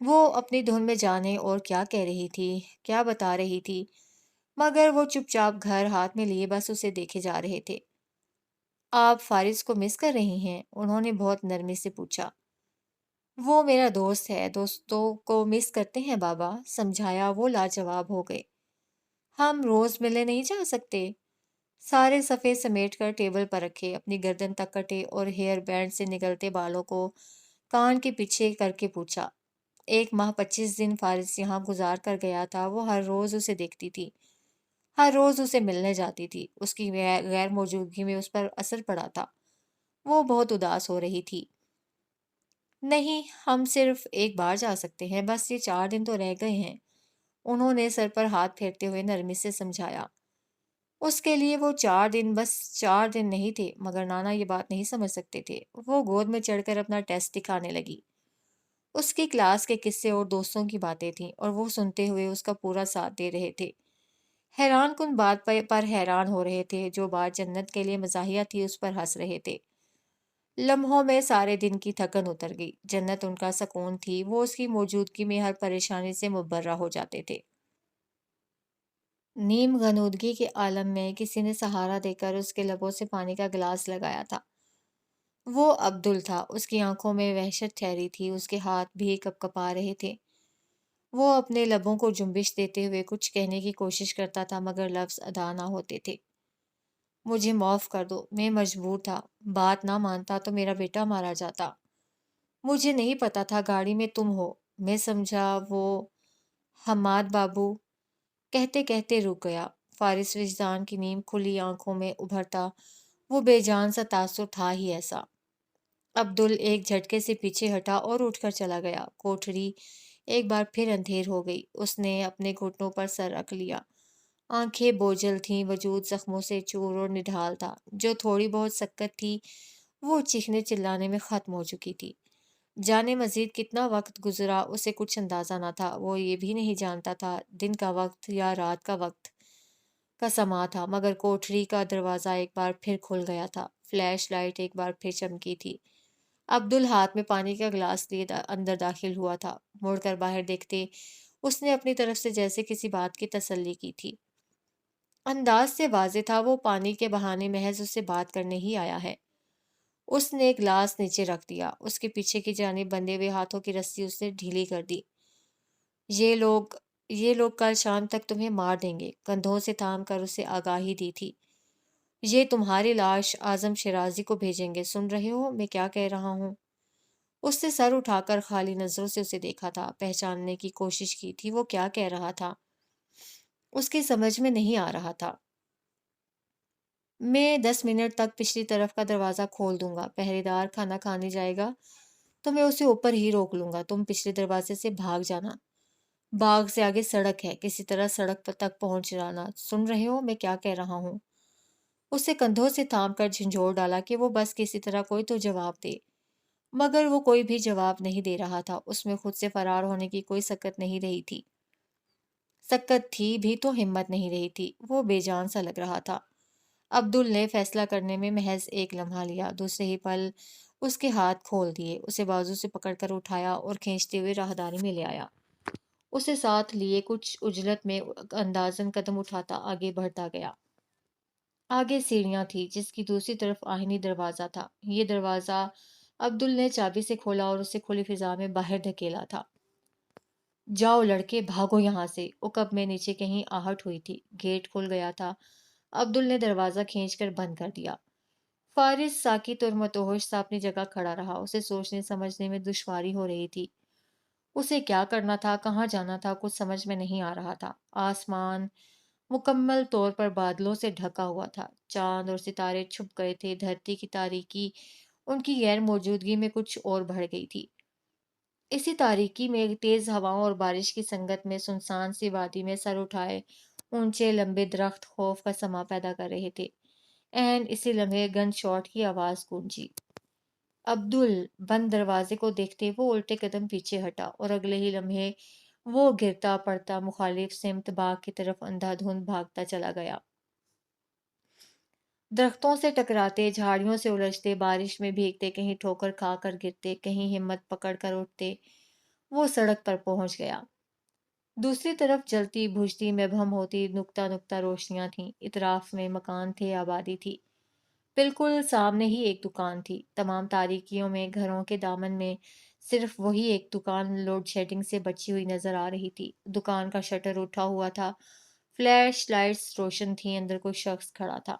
[SPEAKER 1] وہ اپنی دھن میں جانے اور کیا کہہ رہی تھی، کیا بتا رہی تھی، مگر وہ چپ چاپ گھر ہاتھ میں لیے بس اسے دیکھے جا رہے تھے۔ آپ فارس کو مس کر رہی ہیں؟ انہوں نے بہت نرمی سے پوچھا۔ وہ میرا دوست ہے، دوستوں کو مس کرتے ہیں بابا، سمجھایا۔ وہ لاجواب ہو گئے۔ ہم روز ملنے نہیں جا سکتے؟ سارے صفحے سمیٹ کر ٹیبل پر رکھے، اپنی گردن تک کٹے اور ہیئر بینڈ سے نکلتے بالوں کو کان کے پیچھے کر کے پوچھا۔ 1 ماہ 25 دن فارس یہاں گزار کر گیا تھا۔ وہ ہر روز اسے دیکھتی تھی، ہر روز اسے ملنے جاتی تھی۔ اس کی غیر موجودگی میں اس پر اثر پڑا تھا۔ وہ بہت اداس ہو رہی تھی۔ نہیں، ہم صرف ایک بار جا سکتے ہیں، بس یہ 4 دن تو رہ گئے ہیں، انہوں نے سر پر ہاتھ پھیرتے ہوئے نرمی سے سمجھایا۔ اس کے لیے وہ 4 دن بس 4 دن نہیں تھے، مگر نانا یہ بات نہیں سمجھ سکتے تھے۔ وہ گود میں چڑھ کر اپنا ٹیسٹ دکھانے لگی۔ اس کی کلاس کے قصے اور دوستوں کی باتیں تھیں، اور وہ سنتے ہوئے اس کا پورا ساتھ دے رہے تھے۔ حیران کن بات پر حیران ہو رہے تھے، جو بات جنت کے لیے مزاحیہ تھی اس پر ہنس رہے تھے۔ لمحوں میں سارے دن کی تھکن اتر گئی۔ جنت ان کا سکون تھی، وہ اس کی موجودگی میں ہر پریشانی سے مبرہ ہو جاتے تھے۔ نیم غنودگی کے عالم میں کسی نے سہارا دے کر اس کے لبوں سے پانی کا گلاس لگایا تھا۔ وہ عبدل تھا، اس کی آنکھوں میں وحشت ٹھہری تھی، اس کے ہاتھ بھی کپ کپا رہے تھے۔ وہ اپنے لبوں کو جنبش دیتے ہوئے کچھ کہنے کی کوشش کرتا تھا، مگر لفظ ادا نہ ہوتے تھے۔ مجھے معاف کر دو، میں مجبور تھا، بات نہ مانتا تو میرا بیٹا مارا جاتا۔ مجھے نہیں پتا تھا گاڑی میں تم ہو، میں سمجھا وہ حماد بابو۔ کہتے کہتے رک گیا۔ فارس وجدان کی نیم کھلی آنکھوں میں ابھرتا وہ بے جان سا تاثر تھا ہی ایسا۔ عبدل ایک جھٹکے سے پیچھے ہٹا اور اٹھ کر چلا گیا۔ کوٹھری ایک بار پھر اندھیر ہو گئی۔ اس نے اپنے گھٹنوں پر سر رکھ لیا۔ آنکھیں بوجھل تھیں، وجود زخموں سے چور اور نڈھال تھا۔ جو تھوڑی بہت سکت تھی وہ چیخنے چلانے میں ختم ہو چکی تھی۔ جانے مزید کتنا وقت گزرا اسے کچھ اندازہ نہ تھا۔ وہ یہ بھی نہیں جانتا تھا دن کا وقت یا رات کا وقت کا سما تھا، مگر کوٹھری کا دروازہ ایک بار پھر کھل گیا تھا۔ فلیش لائٹ ایک بار پھر چمکی تھی۔ عبدل ہاتھ میں پانی کا گلاس لیے اندر داخل ہوا تھا۔ مڑ کر باہر دیکھتے اس نے اپنی طرف سے جیسے کسی بات کی تسلی کی تھی۔ انداز سے واضح تھا وہ پانی کے بہانے محض اس سے بات کرنے ہی آیا ہے۔ اس نے گلاس نیچے رکھ دیا۔ اس کے پیچھے کی جانب بندھے ہوئے ہاتھوں کی رسی اس نے ڈھیلی کر دی۔ یہ لوگ یہ لوگ کل شام تک تمہیں مار دیں گے، کندھوں سے تھام کر اسے آگاہی دی تھی۔ یہ تمہاری لاش اعظم شیرازی کو بھیجیں گے، سن رہے ہو میں کیا کہہ رہا ہوں؟ اس نے سر اٹھا کر خالی نظروں سے اسے دیکھا تھا، پہچاننے کی کوشش کی تھی وہ کیا کہہ رہا تھا۔ اس کی سمجھ میں نہیں آ رہا تھا۔ میں 10 منٹ تک پچھلی طرف کا دروازہ کھول دوں گا، پہرے دار کھانا کھانے جائے گا تو میں اسے اوپر ہی روک لوں گا، تم پچھلے دروازے سے بھاگ جانا۔ باغ سے آگے سڑک ہے، کسی طرح سڑک تک پہنچ جانا، سن رہے ہو میں کیا کہہ رہا ہوں؟ اسے کندھوں سے تھام کر جھنجھوڑ ڈالا کہ وہ بس کسی طرح کوئی تو جواب دے، مگر وہ کوئی بھی جواب نہیں دے رہا تھا۔ اس میں خود سے فرار ہونے کی کوئی سکت نہیں رہی تھی۔ سکت تھی بھی تو ہمت نہیں رہی تھی، وہ بے جان سا لگ رہا تھا۔ عبدل نے فیصلہ کرنے میں محض ایک لمحہ لیا، دوسرے ہی پل اس کے ہاتھ کھول دیے، اسے بازو سے پکڑ کر اٹھایا اور کھینچتے ہوئے راہداری میں لے آیا۔ اسے ساتھ لیے کچھ عجلت میں اندازن قدم اٹھاتا آگے بڑھتا گیا۔ آگے سیڑھیاں تھی جس کی دوسری طرف آہنی دروازہ تھا۔ یہ دروازہ عبدل نے چابی سے کھولا اور اسے کھلی فضا میں باہر دھکیلا تھا۔ جاؤ لڑکے، بھاگو یہاں سے، عقب میں نیچے کہیں آہٹ ہوئی تھی۔ گیٹ کھل گیا تھا۔ عبدل نے دروازہ کھینچ کر بند کر دیا۔ فارس ساکت اور متوحش سا اپنی جگہ کھڑا رہا۔ اسے سوچنے سمجھنے میں دشواری ہو رہی تھی۔ اسے کیا کرنا تھا، کہاں جانا تھا، کچھ سمجھ میں نہیں آ رہا تھا۔ آسمان مکمل طور پر بادلوں سے ڈھکا ہوا تھا۔ چاند اور ستارے چھپ گئے تھے۔ دھرتی کی تاریکی ان کی غیر موجودگی میں کچھ اور بڑھ گئی تھی۔ اسی تاریکی میں تیز ہواؤں اور بارش کی سنگت میں سنسان سی وادی میں سر اٹھائے اونچے لمبے درخت خوف کا سما پیدا کر رہے تھے۔ عین اسی لمحے گن شاٹ کی آواز گونجی۔ عبدل بند دروازے کو دیکھتے وہ الٹے قدم پیچھے ہٹا، اور اگلے ہی لمحے وہ گرتا پڑتا مخالف سمت باغ کی طرف اندھا دھند بھاگتا چلا گیا۔ درختوں سے ٹکراتے، جھاڑیوں سے الجھتے، بارش میں بھیگتے، کہیں ٹھوکر کھا کر گرتے، کہیں ہمت پکڑ کر اٹھتے، وہ سڑک پر پہنچ گیا۔ دوسری طرف جلتی بجھتی مبہم ہوتی نکتہ نکتہ روشنیاں تھیں، اطراف میں مکان تھے، آبادی تھی۔ بالکل سامنے ہی ایک دکان تھی۔ تمام تاریکیوں میں گھروں کے دامن میں صرف وہی ایک دکان لوڈ شیڈنگ سے بچی ہوئی نظر آ رہی تھی۔ دکان کا شٹر اٹھا ہوا تھا، فلیش لائٹس روشن تھیں، اندر کوئی شخص کھڑا تھا۔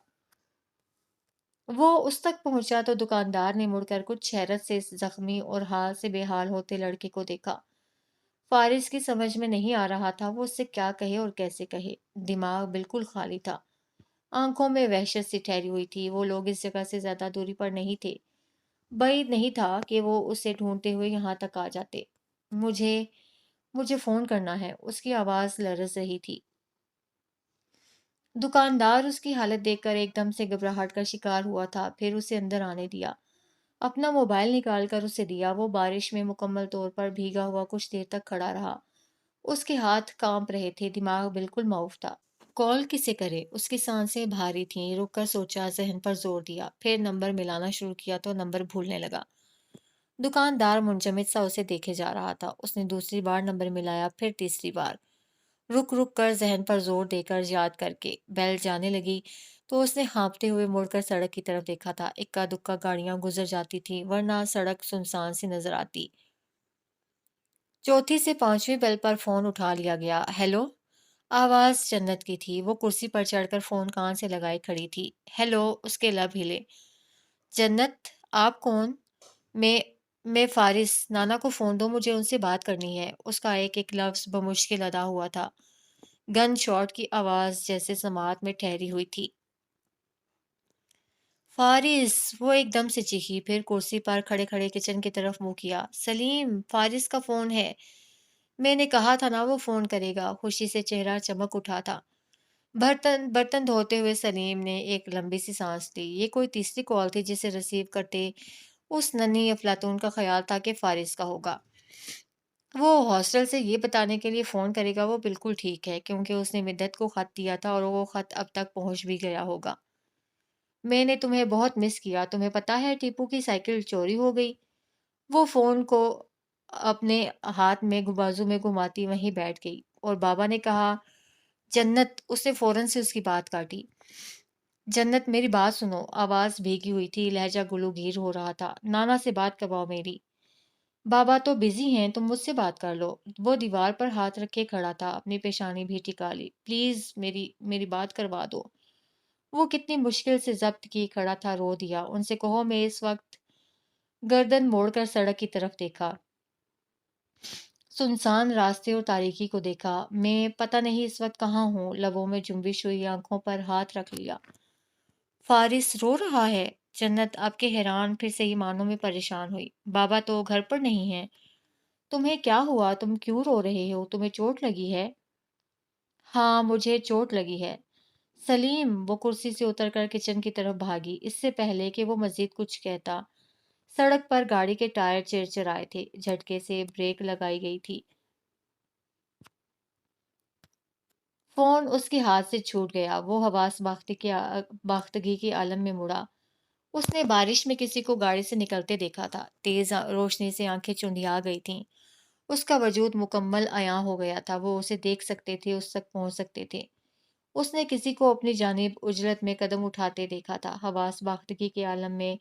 [SPEAKER 1] وہ اس تک پہنچا تو دکاندار نے مڑ کر کچھ حیرت سے اس زخمی اور حال سے بے حال ہوتے لڑکے کو دیکھا۔ فارس کی سمجھ میں نہیں آ رہا تھا وہ اس سے کیا کہے اور کیسے کہے۔ دماغ بالکل خالی تھا۔ آنکھوں میں وحشت سی ٹھہری ہوئی تھی۔ وہ لوگ اس جگہ سے زیادہ دوری پر نہیں تھے۔ بعید نہیں تھا کہ وہ اسے ڈھونڈتے ہوئے یہاں تک آ جاتے۔ مجھے مجھے فون کرنا ہے، اس کی آواز لرز رہی تھی۔ دکاندار اس کی حالت دیکھ کر ایک دم سے گھبراہٹ کا شکار ہوا تھا، پھر اسے اندر آنے دیا۔ اپنا موبائل نکال کر اسے دیا۔ وہ بارش میں مکمل طور پر بھیگا ہوا کچھ دیر تک کھڑا رہا۔ اس کے ہاتھ کانپ رہے تھے، دماغ بالکل معاف تھا۔ کال کسے کرے؟ اس کی سانسیں بھاری تھیں۔ رک کر سوچا، ذہن پر زور دیا، پھر نمبر ملانا شروع کیا تو نمبر بھولنے لگا۔ دکاندار منجمد سا اسے دیکھے جا رہا تھا۔ اس نے دوسری بار نمبر ملایا، پھر تیسری بار۔ رک رک کر ذہن پر زور دے کر یاد کر کے بیل جانے لگی تو اس نے ہانپتے ہوئے مڑ کر سڑک کی طرف دیکھا تھا۔ اکا دکا گاڑیاں گزر جاتی تھی، ورنہ سڑک سنسان سی نظر آتی۔ چوتھی سے پانچویں بیل پر فون اٹھا لیا گیا۔ ہیلو؟ آواز جنت کی تھی۔ وہ کرسی پر چڑھ کر فون کان سے لگائے کھڑی تھی۔ ہیلو؟ اس کے لب ہلے۔ جنت، آپ کون؟ میں میں فارس۔ نانا کو فون دو، مجھے ان سے بات کرنی ہے۔ اس کا ایک ایک لفظ بمشکل ادا ہوا تھا۔ گن شاٹ کی آواز جیسے سماعت میں ٹھہری ہوئی تھی۔ فارس! وہ ایک دم سے چیخی، پھر کرسی پر کھڑے کھڑے کچن کی طرف منہ کیا۔ سلیم، فارس کا فون ہے۔ میں نے کہا تھا نا وہ فون کرے گا۔ خوشی سے چہرہ چمک اٹھا تھا۔ برتن دھوتے ہوئے سلیم نے ایک لمبی سی سانس لی۔ یہ کوئی تیسری کال تھی جسے ریسیو کرتے اس ننھی افلاطون کا خیال تھا کہ فارس کا ہوگا۔ وہ ہاسٹل سے یہ بتانے کے لیے فون کرے گا وہ بالکل ٹھیک ہے، کیونکہ اس نے مدت کو خط دیا تھا اور وہ خط اب تک پہنچ بھی گیا ہوگا۔ میں نے تمہیں بہت مس کیا۔ تمہیں پتا ہے ٹیپو کی سائیکل چوری ہو گئی؟ وہ فون کو اپنے ہاتھ میں بازو میں گھماتی وہیں بیٹھ گئی۔ اور بابا نے کہا؟ جنت! اس نے فوراً سے اس کی بات کاٹی۔ جنت، میری بات سنو۔ آواز بھیگی ہوئی تھی، لہجہ گلو گیر ہو رہا تھا۔ نانا سے بات کرواؤ میری۔ بابا تو بزی ہیں، تم مجھ سے بات کر لو۔ وہ دیوار پر ہاتھ رکھے کھڑا تھا، اپنی پیشانی بھی ٹکا لی۔ پلیز میری بات کروا دو۔ وہ کتنی مشکل سے ضبط کی کھڑا تھا، رو دیا۔ ان سے کہو میں اس وقت۔ گردن موڑ کر سڑک کی طرف دیکھا۔ سنسان راستے اور تاریکی کو دیکھا۔ میں پتہ نہیں اس وقت کہاں ہوں۔ لبوں میں جنبش ہوئی، آنکھوں پر ہاتھ رکھ لیا۔ فارس رو رہا ہے؟ جنت اب کے حیران، پھر صحیح معنوں میں پریشان ہوئی۔ بابا تو گھر پر نہیں ہیں۔ تمہیں کیا ہوا؟ تم کیوں رو رہے ہو؟ تمہیں چوٹ لگی ہے؟ ہاں، مجھے چوٹ لگی ہے۔ سلیم! وہ کرسی سے اتر کر کچن کی طرف بھاگی۔ اس سے پہلے کہ وہ مزید کچھ کہتا، سڑک پر گاڑی کے ٹائر چرچرائے تھے، جھٹکے سے بریک لگائی گئی تھی۔ فون اس کے ہاتھ سے چھوٹ گیا۔ وہ حواس باختگی کے عالم میں مڑا۔ اس نے بارش میں کسی کو گاڑی سے نکلتے دیکھا تھا۔ تیز روشنی سے آنکھیں چندھیا گئی تھیں۔ اس کا وجود مکمل عیاں ہو گیا تھا۔ وہ اسے دیکھ سکتے تھے، اس تک پہنچ سکتے تھے۔ اس نے کسی کو اپنی جانب اجلت میں قدم اٹھاتے دیکھا تھا۔ حواس باختگی کے عالم میں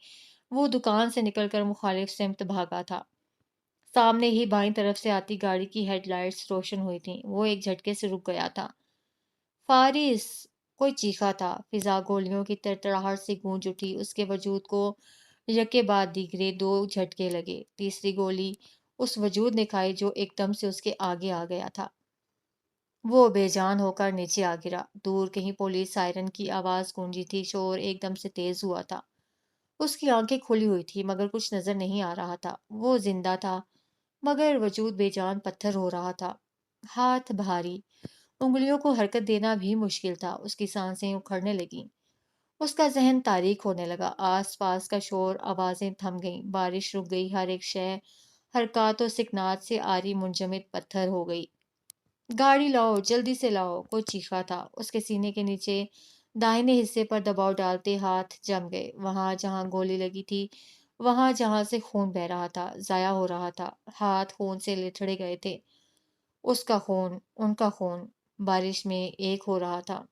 [SPEAKER 1] وہ دکان سے نکل کر مخالف سمت بھاگا تھا۔ سامنے ہی بائیں طرف سے آتی گاڑی کی ہیڈ لائٹس روشن ہوئی تھیں۔ وہ ایک جھٹکے سے رک گیا تھا۔ فارس! کوئی چیخا تھا۔ فضا گولیوں کی تڑتڑاہٹ سے گونج اٹھی۔ اس کے وجود کو یکے بعد دیگرے دو جھٹکے لگے۔ تیسری گولی اس وجود نے کھائی جو ایک دم سے اس کے آگے آ گیا تھا۔ وہ بے جان ہو کر نیچے آ گرا۔ دور کہیں پولیس سائرن کی آواز گونجی تھی۔ شور ایک دم سے تیز ہوا تھا۔ اس کی آنکھیں کھلی ہوئی تھی مگر کچھ نظر نہیں آ رہا تھا۔ وہ زندہ تھا مگر وجود بے جان پتھر ہو رہا تھا۔ ہاتھ بھاری، انگلیوں کو حرکت دینا بھی مشکل تھا۔ اس کی سانسیں اکھڑنے لگیں۔ اس کا ذہن تاریک ہونے لگا۔ آس پاس کا شور، آوازیں تھم گئیں۔ بارش رک گئی۔ ہر ایک شے حرکات و سکنات سے آری منجمد پتھر ہو گئی۔ گاڑی لاؤ، جلدی سے لاؤ! کوئی چیخا تھا۔ اس کے سینے کے نیچے داہنے حصے پر دباؤ ڈالتے ہاتھ جم گئے۔ وہاں جہاں گولی لگی تھی، وہاں جہاں سے خون بہہ رہا تھا، ضائع ہو رہا تھا۔ ہاتھ خون سے لتھڑے گئے تھے۔ اس کا خون، ان کا خون، بارش میں ایک ہو رہا تھا۔